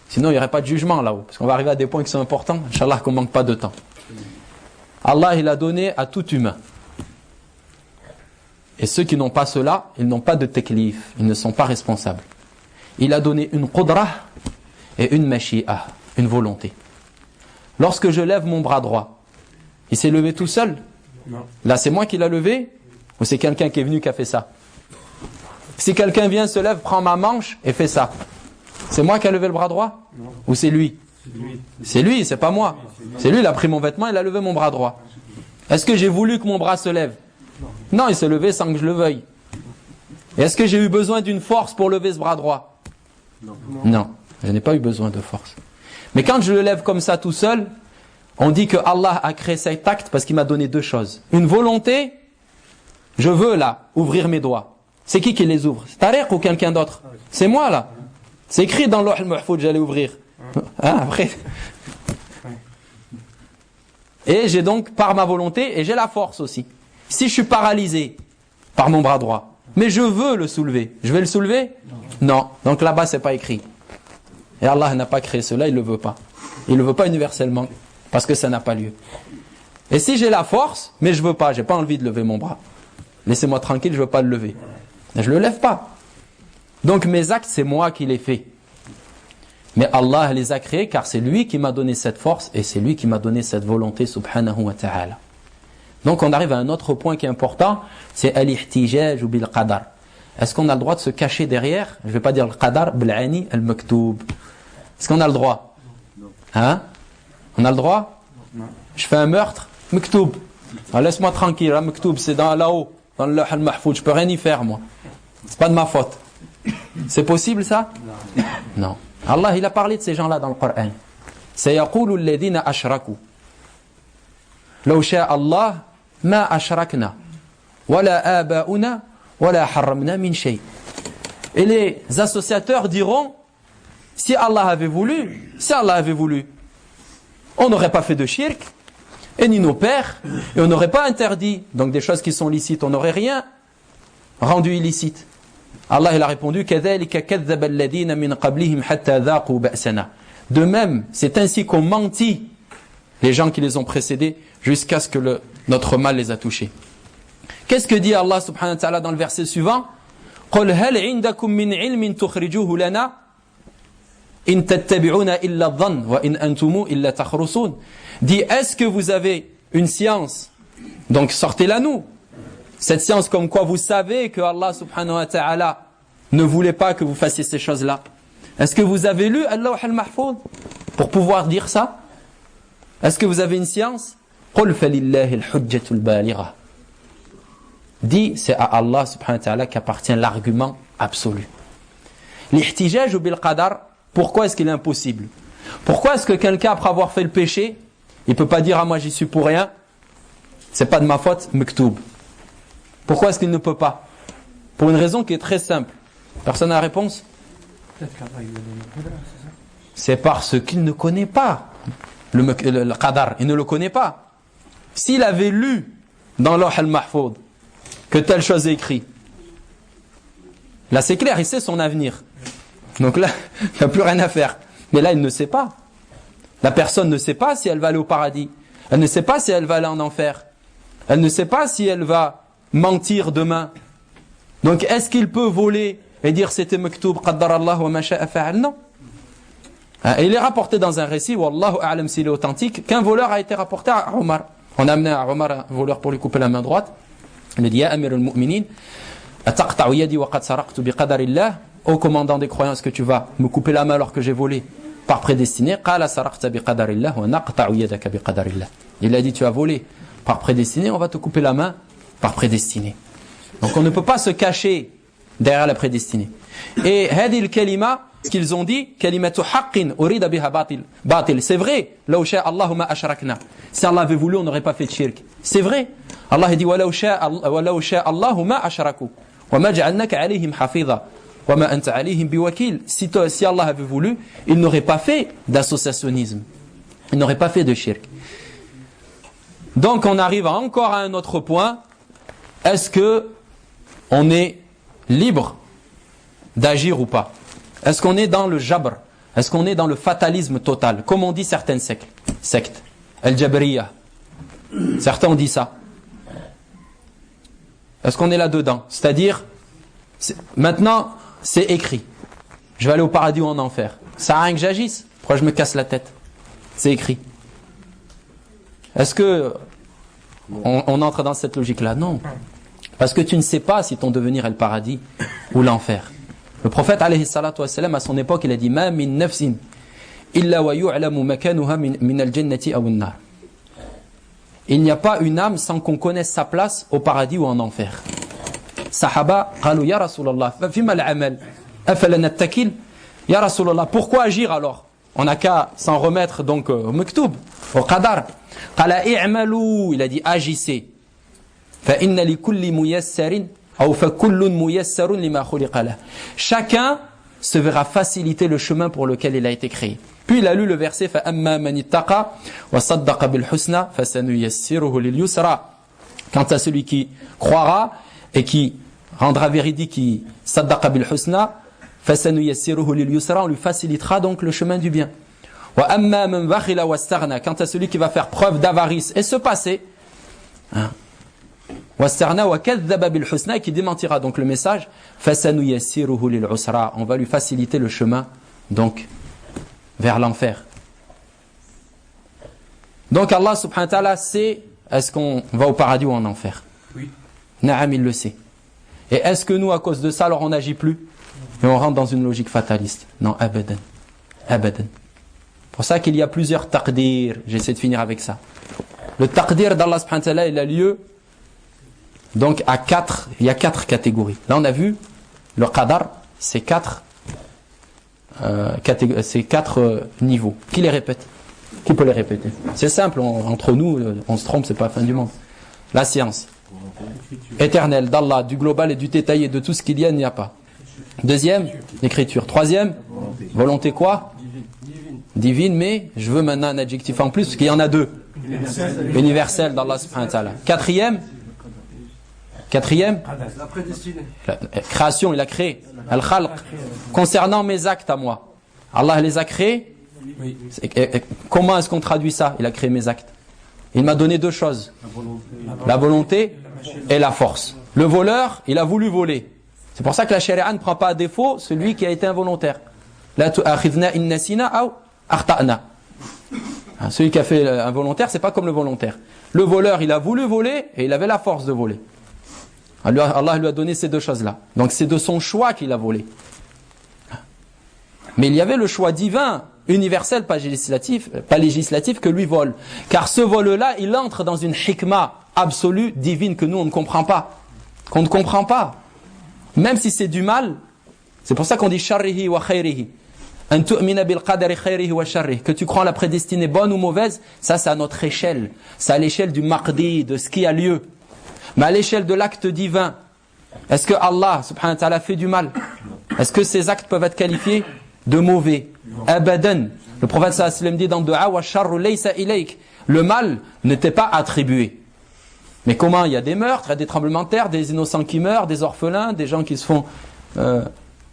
Sinon il n'y aurait pas de jugement là-haut. Parce qu'on va arriver à des points qui sont importants. Inch'Allah qu'on ne manque pas de temps. Allah il a donné à tout humain. Et ceux qui n'ont pas cela, ils n'ont pas de teklif. Ils ne sont pas responsables. Il a donné une qudra et une mashi'a, une volonté. Lorsque je lève mon bras droit, il s'est levé tout seul? Non. Là c'est moi qui l'ai levé? Ou c'est quelqu'un qui est venu qui a fait ça? Si quelqu'un vient, se lève, prend ma manche et fait ça, c'est moi qui a levé le bras droit? Non. Ou c'est lui? C'est lui, c'est pas moi. Oui, C'est lui, il a pris mon vêtement, il a levé mon bras droit. Est-ce que j'ai voulu que mon bras se lève? Non, il s'est levé sans que je le veuille. Et est-ce que j'ai eu besoin d'une force pour lever ce bras droit? Non, je n'ai pas eu besoin de force. Mais quand je le lève comme ça tout seul, on dit que Allah a créé cet acte parce qu'il m'a donné 2 choses. Une volonté, je veux là ouvrir mes doigts. C'est qui les ouvre? C'est Tariq ou quelqu'un d'autre? C'est moi là. C'est écrit dans l'Awh al-Mahfouz, j'allais ouvrir. Hein, après. Et j'ai donc par ma volonté, et j'ai la force aussi. Si je suis paralysé par mon bras droit, mais je veux le soulever, je vais le soulever? Non. Donc là-bas c'est pas écrit. Et Allah n'a pas créé cela, il ne le veut pas. Il ne le veut pas universellement, parce que ça n'a pas lieu. Et si j'ai la force, mais je veux pas, j'ai pas envie de lever mon bras. Laissez-moi tranquille, je veux pas le lever. Je le lève pas. Donc mes actes, c'est moi qui les fais. Mais Allah les a créés car c'est lui qui m'a donné cette force et c'est lui qui m'a donné cette volonté subhanahu wa ta'ala. Donc on arrive à un autre point qui est important, c'est al-ihtijaj ou bil-qadar. Est-ce qu'on a le droit de se cacher derrière? Je ne vais pas dire le qadar, bil-ani, al-maktoub. Est-ce qu'on a le droit? Hein? On a le droit? Je fais un meurtre, maktoub. Ah, laisse-moi tranquille, la Mektoub, c'est là-haut, dans le Lawh al-Mahfouz, je peux rien y faire, moi. C'est pas de ma faute. C'est possible, ça? Non. Allah, il a parlé de ces gens-là dans le Coran. سيقول الذين أشركوا لو شاء الله ما أشركنا ولا آباؤنا ولا حرمنا من شيء. Et les associateurs diront, si Allah avait voulu, on n'aurait pas fait de shirk, et ni nos pères, et on n'aurait pas interdit. Donc des choses qui sont licites, on n'aurait rien rendu illicite. Allah il a répondu, كذلك كذب الذين من قبلهم حتى ذاقوا بأسنا. De même, c'est ainsi qu'ont menti les gens qui les ont précédés jusqu'à ce que notre mal les a touchés. Qu'est-ce que dit Allah subhanahu wa ta'ala dans le verset suivant? قُلْ هَلْ عِنْدَكُمْ مِنْ عِلْمٍ تُخْرِجُوهُ لَنَا إِنْ تَتَّبِعُونَ إِلَّا الظَّنَّ وَإِنْ أَنْتُمُ إِلَّا تَخْرُصُونَ. Dit, est-ce que vous avez une science? Donc sortez-la nous. Cette science comme quoi vous savez que Allah subhanahu wa ta'ala ne voulait pas que vous fassiez ces choses-là. Est-ce que vous avez lu Al-Lawh al-Mahfouz pour pouvoir dire ça? Est-ce que vous avez une science? قُلْ فَلِلَّهِ الْحُجَّةُ الْبَالِغَةُ. Dit, c'est à Allah subhanahu wa ta'ala qu'appartient l'argument absolu. L'ihtijaj bil qadar, pourquoi est-ce qu'il est impossible? Pourquoi est-ce que quelqu'un, après avoir fait le péché, il ne peut pas dire, ah moi j'y suis pour rien, c'est pas de ma faute, mektoub. Pourquoi est-ce qu'il ne peut pas? Pour une raison qui est très simple. Personne n'a la réponse? C'est parce qu'il ne connaît pas le qadar, il ne le connaît pas. S'il avait lu dans Lawh al-Mahfouz que telle chose est écrite, là c'est clair, il sait son avenir. Donc là, il n'y a plus rien à faire. Mais là, il ne sait pas. La personne ne sait pas si elle va aller au paradis. Elle ne sait pas si elle va aller en enfer. Elle ne sait pas si elle va mentir demain. Donc est-ce qu'il peut voler et dire c'était maktoub, qaddar Allah wa ma sha'a fa'al? Non. Et il est rapporté dans un récit, wallahu a'lam s'il est authentique, qu'un voleur a été rapporté à Omar. On a amené à Omar un voleur pour lui couper la main droite. Il a dit, ya amir al-mu'minin, ataqta'u yadi wa qad saraqtu bi qadarillah. Ô commandant des croyants, est-ce que tu vas me couper la main alors que j'ai volé par prédestiné? Qala saraqta bi qadarillah wa naqta'u yadaka bi qadarillah. Il a dit, tu as volé par prédestiné, on va te couper la main par prédestiné. Donc on ne peut pas se cacher derrière la prédestinée. Et hadil kalima, ce qu'ils ont dit, kalimatu haqqin urida biha batil. C'est vrai, law sha'a Allahu ma ashrakna. Si Allah avait voulu, on n'aurait pas fait de shirk. C'est vrai. Allah a dit, walau sha'a Allahu ma ashraku wa ma ja'alnaka alayhim hafiza wa ma anta alayhim biwakil. Si Allah avait voulu, il n'aurait pas fait d'associationnisme. Il n'aurait pas fait de shirk. Donc on arrive encore à un autre point. Est-ce que on est libre d'agir ou pas? Est-ce qu'on est dans le jabr? Est-ce qu'on est dans le fatalisme total? Comme on dit certaines sectes. Al-Jabriya. Certains ont dit ça. Est-ce qu'on est là-dedans? C'est-à-dire, maintenant, c'est écrit. Je vais aller au paradis ou en enfer. Ça a rien que j'agisse. Pourquoi je me casse la tête? C'est écrit. Est-ce que on entre dans cette logique-là? Non. Parce que tu ne sais pas si ton devenir est le paradis ou l'enfer. Le prophète alayhi salatu wassalam, à son époque, il a dit ma min nafsin illa wa yu'lamu makanuha min al-jannati aw an-nar. Il n'y a pas une âme sans qu'on connaisse sa place au paradis ou en enfer. Sahaba qalu ya Rasulallah fima al-amal afala nattakil ya Rasulallah, pourquoi agir alors? On n'a qu'à s'en remettre donc au mektoub, au qadar. Qala i'malu, il a dit agissez. Fa inna li kulli muyassarin aw fa kullun muyassarun lima khuliqa lah. Chacun se verra faciliter le chemin pour lequel il a été créé. Puis il a lu le verset fa amma man ittaqa wa saddaqa bil husna fasanuyassiruhu lil yusra. Quant à celui qui croira et qui rendra véridique, qui saddaqa bil husna fasanuyassiruhu lil yusra, on lui facilitera donc le chemin du bien. Wa amma man bakhila wastaghna, quant à celui qui va faire preuve d'avarice et se passer, wastaghna wa kadhaba bil husna, qui démentira donc le message, fasanuyassiruhu lil usra, on va lui faciliter le chemin donc vers l'enfer. Donc Allah subhanahu wa ta'ala sait est-ce qu'on va au paradis ou en enfer. Oui. Na'am, il le sait. Et est-ce que nous, à cause de ça, alors on n'agit plus et on rentre dans une logique fataliste? Non, abadan. Abadan. Pour ça qu'il y a plusieurs taqdir. J'essaie de finir avec ça. Le taqdir d'Allah subhanahu wa ta'ala, il a lieu donc il y a 4 catégories. Là on a vu le qadar, c'est 4 niveaux. Qui les répète? Qui peut les répéter? C'est simple, entre nous, on se trompe, c'est pas la fin du monde. La science éternelle d'Allah, du global et du détaillé, de tout ce qu'il y a, il n'y a pas. Deuxième, l'écriture. Troisième, volonté quoi? Divine, mais je veux maintenant un adjectif en plus, parce qu'il y en a 2. Universel d'Allah subhanahu wa ta'ala. Quatrième, la prédestinée. la création, il a créé. Al-Khalq. Concernant mes actes à moi, Allah les a créés. Comment est-ce qu'on traduit ça? Il a créé mes actes. Il m'a donné 2 choses. La volonté et la force. Le voleur, il a voulu voler. C'est pour ça que la charia ne prend pas à défaut celui qui a été involontaire. La tu'akhidna in nasina aw akhta'na. Celui qui a fait involontaire, c'est pas comme le volontaire. Le voleur, il a voulu voler et il avait la force de voler. Allah lui a donné ces 2 choses-là. Donc c'est de son choix qu'il a volé. Mais il y avait le choix divin, universel, pas législatif que lui vole. Car ce vol-là, il entre dans une hikmah absolue, divine, que nous on ne comprend pas. Qu'on ne comprend pas. Même si c'est du mal, c'est pour ça qu'on dit sharrihi wa khayrihi. An tu'mina bil qadari khayrihi wa sharrihi. Que tu crois en la prédestinée bonne ou mauvaise, ça c'est à notre échelle. C'est à l'échelle du maqdi, de ce qui a lieu. Mais à l'échelle de l'acte divin, est-ce que Allah subhanahu wa ta'ala fait du mal? Est-ce que ces actes peuvent être qualifiés de mauvais? Abadan. Le prophète sallallahu alayhi wa sallam dit dans Dua wa sharru laysa ilayk. Le mal ne t'est pas attribué. Mais comment? Il y a des meurtres, il y a des tremblements de terre, des innocents qui meurent, des orphelins, des gens qui se font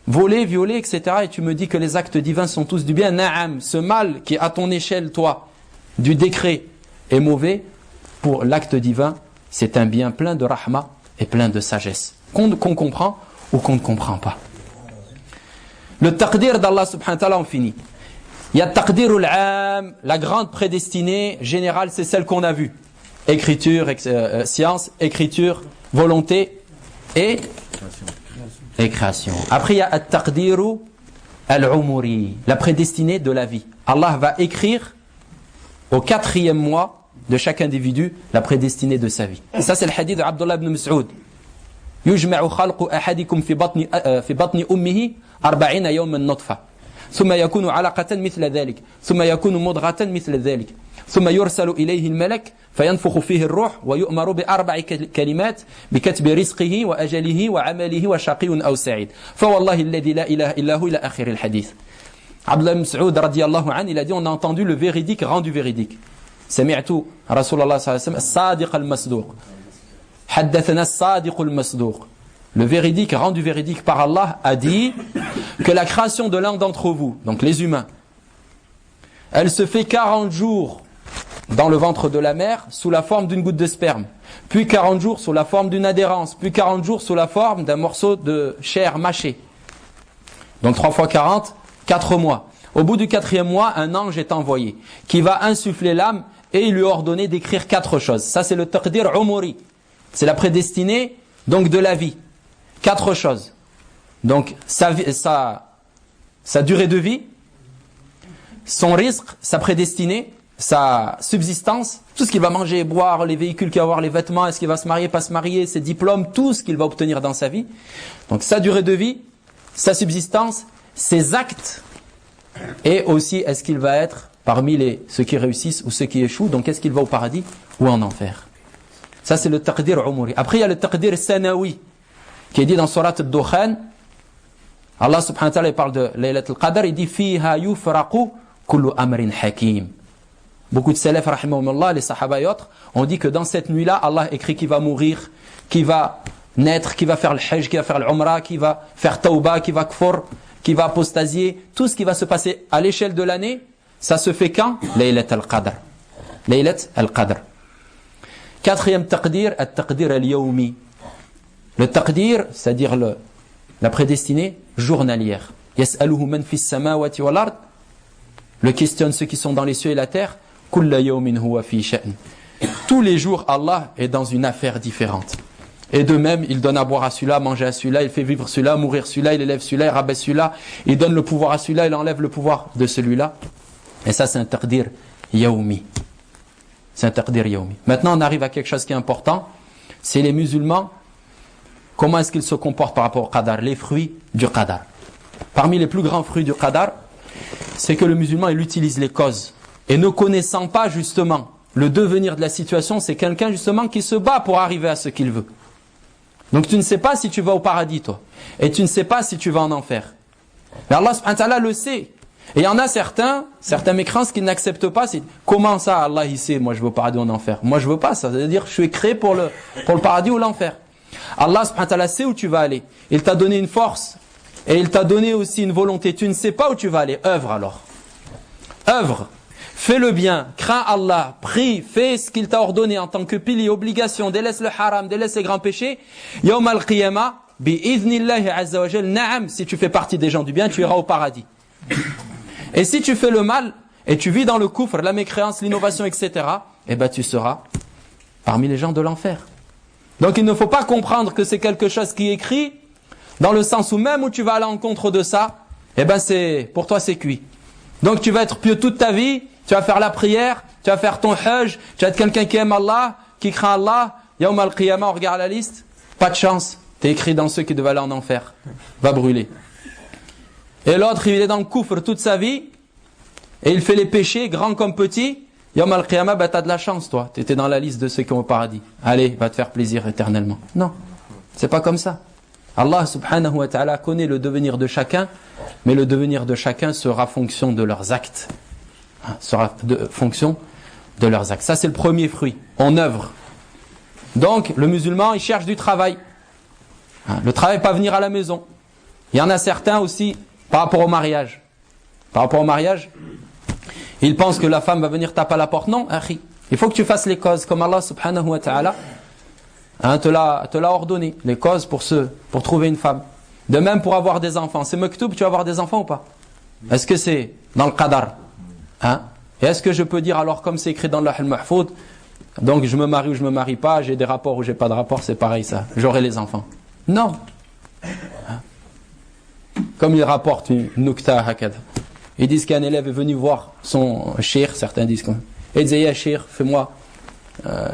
voler, violer, etc. Et tu me dis que les actes divins sont tous du bien. Na'am, ce mal qui est à ton échelle, toi, du décret, est mauvais. Pour l'acte divin, c'est un bien plein de rahma et plein de sagesse. Qu'on comprend ou qu'on ne comprend pas. Le taqdir d'Allah subhanahu wa ta'ala, on finit. Il y a taqdirul am, la grande prédestinée générale, c'est celle qu'on a vue. Écriture, science, écriture, volonté et création. Après, il y a at-taqdiru al-umuri, la prédestinée de la vie. Allah va écrire au 4e mois de chaque individu la prédestinée de sa vie. Ça, c'est le hadith d'Abdullah ibn Mas'ud. يجمع خلق أحدكم في بطن أمه 40 يوما نطفة ثم يكون علقة مثل ذلك ثم يكون مضغة مثل ذلك ثم يرسل إليه الملك فينفخ فيه الروح ويؤمر ب4 كلمات بكتب رزقه وأجله وعمله وشقي أو سعيد فوالله الذي لا إله إلا هو إلى آخر الحديث. Abdullah ibn Mas'ud radiyallahu anhu, il a dit, on a entendu le véridique rendu véridique. سمعت رسول الله صلى الله عليه وسلم الصادق المصدوق حدثنا الصادق المصدوق. Le véridique rendu véridique par Allah a dit que la création de l'un d'entre vous, donc les humains, elle se fait 40 jours dans le ventre de la mère sous la forme d'une goutte de sperme, puis 40 jours sous la forme d'une adhérence, puis 40 jours sous la forme d'un morceau de chair mâchée. Donc 3 fois 40, 4 mois. Au bout du 4e mois, un ange est envoyé qui va insuffler l'âme et il lui a ordonné d'écrire 4 choses. Ça c'est le taqdir umuri. C'est la prédestinée donc de la vie. 4 choses. Donc sa durée de vie, son risque, sa prédestinée, sa subsistance, tout ce qu'il va manger, boire, les véhicules qu'il va avoir, les vêtements, est-ce qu'il va se marier, pas se marier, ses diplômes, tout ce qu'il va obtenir dans sa vie. Donc sa durée de vie, sa subsistance, ses actes, et aussi est-ce qu'il va être parmi ceux qui réussissent ou ceux qui échouent, donc est-ce qu'il va au paradis ou en enfer. Ça c'est le taqdir umuri. Après il y a le taqdir sanawi, qui est dit dans Surat al-Dukhan. Allah subhanahu wa ta'ala parle de Laylat al-Qadr, il dit fiha yufraqu kullu amrin hakim. Beaucoup de salaf rahimahumullah, les sahaba et autres, ont dit que dans cette nuit-là, Allah écrit qui va mourir, qui va naître, qui va faire le hajj, qui va faire l'umrah, qui va faire tawbah, qui va kfur, qui va apostasier, tout ce qui va se passer à l'échelle de l'année, ça se fait quand? Laylat al-Qadr. Laylat al-Qadr. 4e taqdir, at-taqdir al-yawmi. Le taqdir, c'est-à-dire la prédestinée journalière. Yas'aluhu man fis samawati wal ard. Le questionne ceux qui sont dans les cieux et la terre. Kulla yawmin huwa fi sha'n. Tous les jours, Allah est dans une affaire différente. Et de même, il donne à boire à celui-là, manger à celui-là, il fait vivre celui-là, mourir celui-là, il élève celui-là, il rabaisse celui-là, il donne le pouvoir à celui-là, il enlève le pouvoir de celui-là. Et ça, c'est un taqdir yawmi. C'est un taqdir yawmi. Maintenant, on arrive à quelque chose qui est important. C'est les musulmans. Comment est-ce qu'ils se comportent par rapport au qadar? Les fruits du qadar. Parmi les plus grands fruits du qadar, c'est que le musulman, il utilise les causes. Et ne connaissant pas justement le devenir de la situation, c'est quelqu'un justement qui se bat pour arriver à ce qu'il veut. Donc tu ne sais pas si tu vas au paradis, toi. Et tu ne sais pas si tu vas en enfer. Mais Allah subhanahu wa ta'ala le sait. Et il y en a certains mécréants qui n'acceptent pas. C'est comment ça, Allah il sait, moi je veux au paradis ou en enfer. Moi je veux pas ça. C'est-à-dire je suis créé pour le paradis ou l'enfer. Allah subhanahu wa ta'ala sait où tu vas aller. Il t'a donné une force. Et il t'a donné aussi une volonté. Tu ne sais pas où tu vas aller. Œuvre alors. Œuvre. Fais le bien. Crains Allah. Prie. Fais ce qu'il t'a ordonné en tant que pilier, obligation. Délaisse le haram. Délaisse les grands péchés. Yawm al-qiyamah. Bi'idhnillahi azza wa jal. Na'am. Si tu fais partie des gens du bien, tu iras au paradis. Et si tu fais le mal, et tu vis dans le kufr, la mécréance, l'innovation, etc., eh ben tu seras parmi les gens de l'enfer. Donc il ne faut pas comprendre que c'est quelque chose qui est écrit, dans le sens où même où tu vas à l'encontre de ça, eh ben pour toi c'est cuit. Donc tu vas être pieux toute ta vie, tu vas faire la prière, tu vas faire ton hajj, tu vas être quelqu'un qui aime Allah, qui craint Allah, Yawm al-Qiyamah, on regarde la liste, pas de chance, t'es écrit dans ceux qui devaient aller en enfer, va brûler. Et l'autre, il est dans le kufr toute sa vie, et il fait les péchés, grands comme petits. Yawm al-Qiyamah, bah, t'as de la chance, toi. T'étais dans la liste de ceux qui ont au paradis. Allez, va te faire plaisir éternellement. Non, c'est pas comme ça. Allah subhanahu wa ta'ala connaît le devenir de chacun, mais le devenir de chacun sera fonction de leurs actes. Sera fonction de leurs actes. Ça, c'est le premier fruit. On œuvre. Donc, le musulman, il cherche du travail. Le travail pas venir à la maison. Il y en a certains aussi, par rapport au mariage. Par rapport au mariage, ils pensent que la femme va venir taper à la porte. Non, akhi. Il faut que tu fasses les causes comme Allah subhanahu wa ta'ala te l'a ordonné. Les causes pour trouver une femme. De même pour avoir des enfants. C'est maktoub, tu vas avoir des enfants ou pas? Est-ce que c'est dans le qadar? Et est-ce que je peux dire alors comme c'est écrit dans le al-Mahfoud, donc je me marie ou je me marie pas, j'ai des rapports ou j'ai pas de rapports, c'est pareil ça. J'aurai les enfants. Non. Comme il rapporte une nukta hakada. Ils disent qu'un élève est venu voir son cheikh, certains disent comme et il disait, ya cheikh, fais-moi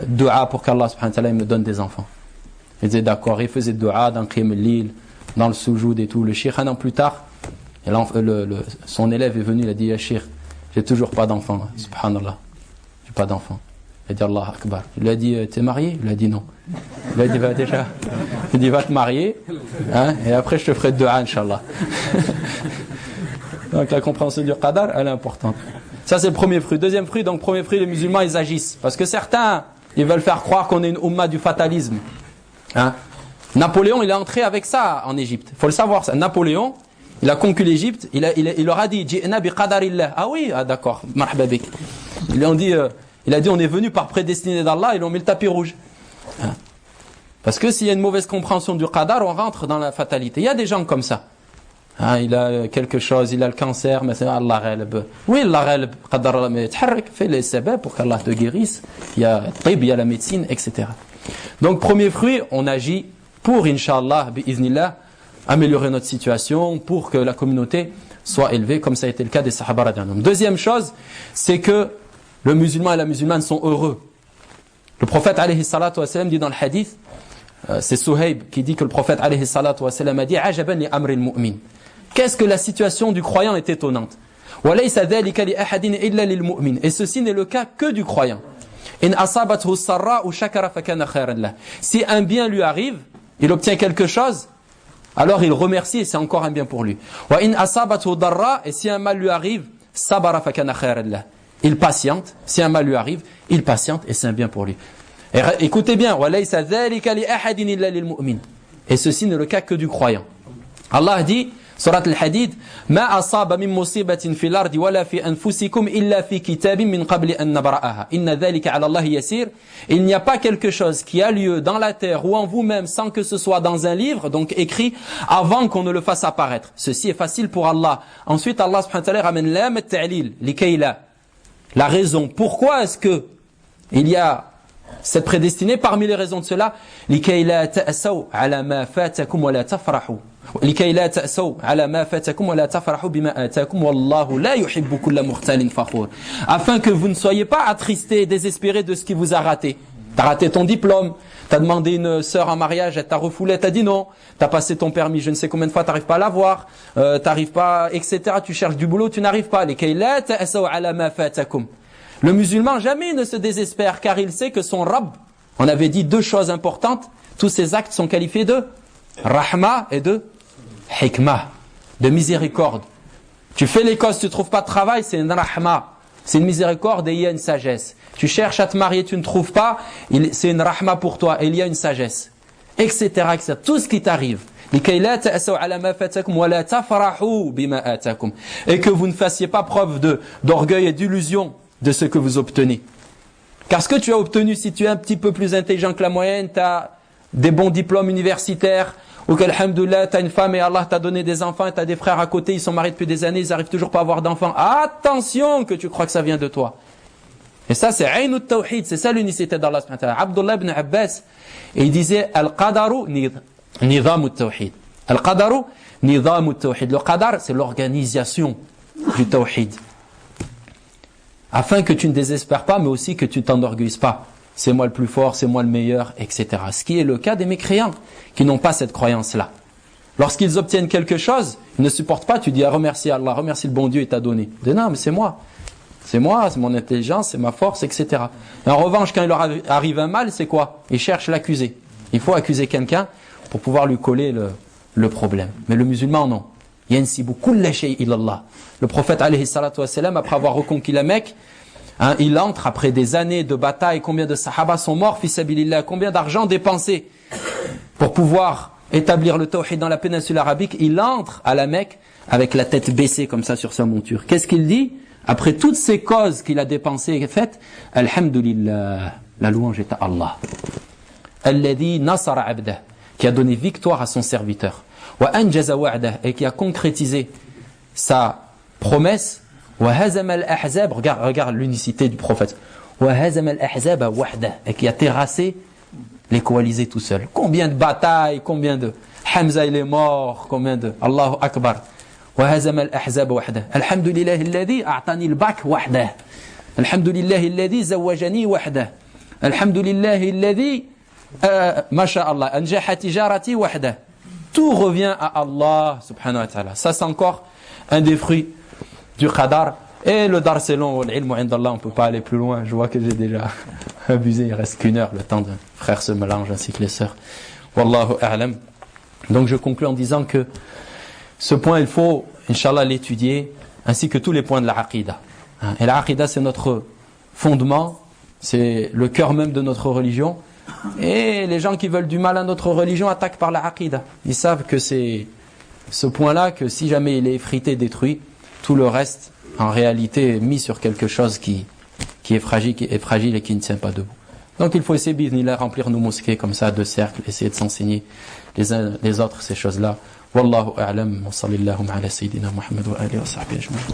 dua pour qu'Allah subhanahu wa ta'ala me donne des enfants. Il disait d'accord, il faisait dua dans Qiyam al-Lil, dans le sujoud et tout. Le cheikh, un an plus tard, son élève est venu, il a dit, ya cheikh, j'ai toujours pas d'enfant, subhanallah, j'ai pas d'enfant. Il a dit Allah Akbar. Il lui a dit, t'es marié? Il lui a dit non. Il lui a dit, va déjà. Il dit, va te marier, et après je te ferai dua, Inch'Allah. Donc la compréhension du qadar, elle est importante. Ça c'est le premier fruit. Deuxième fruit, donc premier fruit, les musulmans ils agissent. Parce que certains, ils veulent faire croire qu'on est une umma du fatalisme. Napoléon, il est entré avec ça en Égypte. Il faut le savoir ça. Napoléon, il a conquis l'Égypte, il leur a dit, Ji'na bi qadarillah. Ah oui, d'accord, marhaba bik. Il a dit, on est venu par prédestiné d'Allah, ils ont mis le tapis rouge. Parce que s'il y a une mauvaise compréhension du qadar, on rentre dans la fatalité. Il y a des gens comme ça. Il a quelque chose, il a le cancer, mais c'est Allah ghalib. Oui, Allah ghalib, qadar Allah, mais fais les sabab pour qu'Allah te guérisse. Il y a il y a la médecine, etc. Donc, premier fruit, on agit pour, Inch'Allah, bi'iznillah, améliorer notre situation, pour que la communauté soit élevée, comme ça a été le cas des Sahaba radhiyallahu anhum. Deuxième chose, c'est que le musulman et la musulmane sont heureux. Le prophète alayhi salatu wa sallam dit dans le hadith, c'est Suhaib qui dit que le prophète alayhi salatu wa sallam a dit ajaban li amri al-mu'min. Qu'est-ce que la situation du croyant est étonnante. Wa laysa dhalika li ahadin illa lil mu'min. Et ceci n'est le cas que du croyant. In asabathu as-sarra shakara fa kana khayran lah. Si un bien lui arrive, il obtient quelque chose, alors il remercie et c'est encore un bien pour lui. Wa in asabathu darra, et si un mal lui arrive, sabara fa kana khayran lah. Il patiente, si un mal lui arrive, il patiente et c'est un bien pour lui. Et écoutez bien, وَلَيْسَ ذَلِكَ لِأَحَدٍ إِلَّا لِلْمُؤْمِنِ. Et ceci n'est le cas que du croyant. Allah dit, Surat al-Hadid, مَا أَصَابَ مِن مُصِيبَةٍ فِي الْأَرْضِ وَلَا فِي أَنفُسِكُمْ إِلَّا فِي كِتَابٍ مِّن قَبْلِ أَن نَّبْرَأَهَا إِنَّ ذَلِكَ عَلَى اللَّهِ يَسِيرٌ. Il n'y a pas quelque chose qui a lieu dans la terre ou en vous-même sans que ce soit dans un livre, donc écrit, avant qu'on ne le fasse apparaître. Ceci est facile pour Allah. Ensuite, Allah subhanahu wa ta'ala ramène l'âme at-ta'lil, likayla. La raison. Pourquoi est-ce que il y a Cette prédestinée, parmi les raisons de cela, لكي لا تأسوا على ما فاتكم ولا تفرحوا لكي لا تأسوا على ما فاتكم ولا تفرحوا بما آتاكم والله لا يحب كل مختال فخور. Afin que vous ne soyez pas attristés et désespérés de ce qui vous a raté. T'as raté ton diplôme, t'as demandé une sœur en mariage, elle t'a refoulé, t'as dit non, t'as passé ton permis je ne sais combien de fois, t'arrives pas à l'avoir, t'arrives pas, etc. Tu cherches du boulot, tu n'arrives pas. لكي لا تأسوا على ما فاتكم. Le musulman jamais ne se désespère car il sait que son Rabb, on avait dit deux choses importantes, tous ces actes sont qualifiés de rahma et de hikmah, de miséricorde. Tu fais l'école, si tu ne trouves pas de travail, c'est une rahma, c'est une miséricorde et il y a une sagesse. Tu cherches à te marier, tu ne trouves pas, c'est une rahma pour toi et il y a une sagesse, etc. etc. Tout ce qui t'arrive. Et que vous ne fassiez pas preuve d'orgueil et d'illusion de ce que vous obtenez. Car ce que tu as obtenu, si tu es un petit peu plus intelligent que la moyenne, tu as des bons diplômes universitaires, ou qu'alhamdoulilah, tu as une femme et Allah t'a donné des enfants, et tu as des frères à côté, ils sont mariés depuis des années, ils n'arrivent toujours pas à avoir d'enfants. Attention que tu crois que ça vient de toi. Et ça, c'est Aïn al-Tawhid, c'est ça l'unicité d'Allah. Abdullah ibn Abbas, et il disait Al-Qadaru nidam al-Tawhid. Al-Qadaru nidam al-Tawhid. Le Qadar, c'est l'organisation du Tawhid. Afin que tu ne désespères pas, mais aussi que tu ne t'enorgueillisses pas. C'est moi le plus fort, c'est moi le meilleur, etc. Ce qui est le cas des mécréants, qui n'ont pas cette croyance-là. Lorsqu'ils obtiennent quelque chose, ils ne supportent pas, tu dis remercie Allah, remercie le bon Dieu, il t'a donné. Dis non, mais c'est moi. C'est moi, c'est mon intelligence, c'est ma force, etc. Et en revanche, quand il leur arrive un mal, c'est quoi? Ils cherchent l'accusé. Il faut accuser quelqu'un pour pouvoir lui coller le problème. Mais le musulman, non. Yansibu kulla shay ila Allah. Le prophète alayhi salatu wassalam, après avoir reconquis la Mecque, il entre après des années de bataille. Combien de sahaba sont morts, fi sabilillah, combien d'argent dépensé pour pouvoir établir le tawhid dans la péninsule arabique. Il entre à la Mecque avec la tête baissée comme ça sur sa monture. Qu'est-ce qu'il dit? Après toutes ces causes qu'il a dépensées et faites, Alhamdulillah, la louange est à Allah. Alladhi nasara abdah, qui a donné victoire à son serviteur. Wa anjaza wa'dah, et qui a concrétisé sa promesse. Wa hazama al-ahzab, regarde l'unicité du prophète. Wa hazama al-ahzab wahdah, et qui a terrassé les coalisés tout seul. Combien de batailles, combien de Hamza il est mort, combien de Allahu Akbar. وهزم الأحزاب وحده الحمد لله الذي أعطاني الباك وحده الحمد لله الذي زوجني وحده الحمد لله الذي ما شاء الله أنجح تجارتي وحده. Tout revient à Allah subhanahu wa ta'ala. Ça c'est encore un des fruits du qadar. Et le dar c'est long, l'ilmu indallah, on ne peut pas aller plus loin. Je vois que j'ai déjà abusé, il reste qu'une heure, le temps d'un frère se mélange ainsi que les sœurs. Wallahu a'lam. Donc je conclue en disant que ce point, il faut, Inch'Allah, l'étudier, ainsi que tous les points de la aqidah. Et la aqidah, c'est notre fondement, c'est le cœur même de notre religion. Et les gens qui veulent du mal à notre religion attaquent par la aqidah. Ils savent que c'est ce point-là, que si jamais il est effrité, détruit, tout le reste, en réalité, est mis sur quelque chose qui est fragile et qui ne tient pas debout. Donc il faut essayer de remplir nos mosquées comme ça, de cercles, essayer de s'enseigner les uns les autres ces choses-là. والله أعلم وصلى اللهم على سيدنا محمد وآله وصحبه أجمعين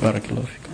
بارك الله فيكم.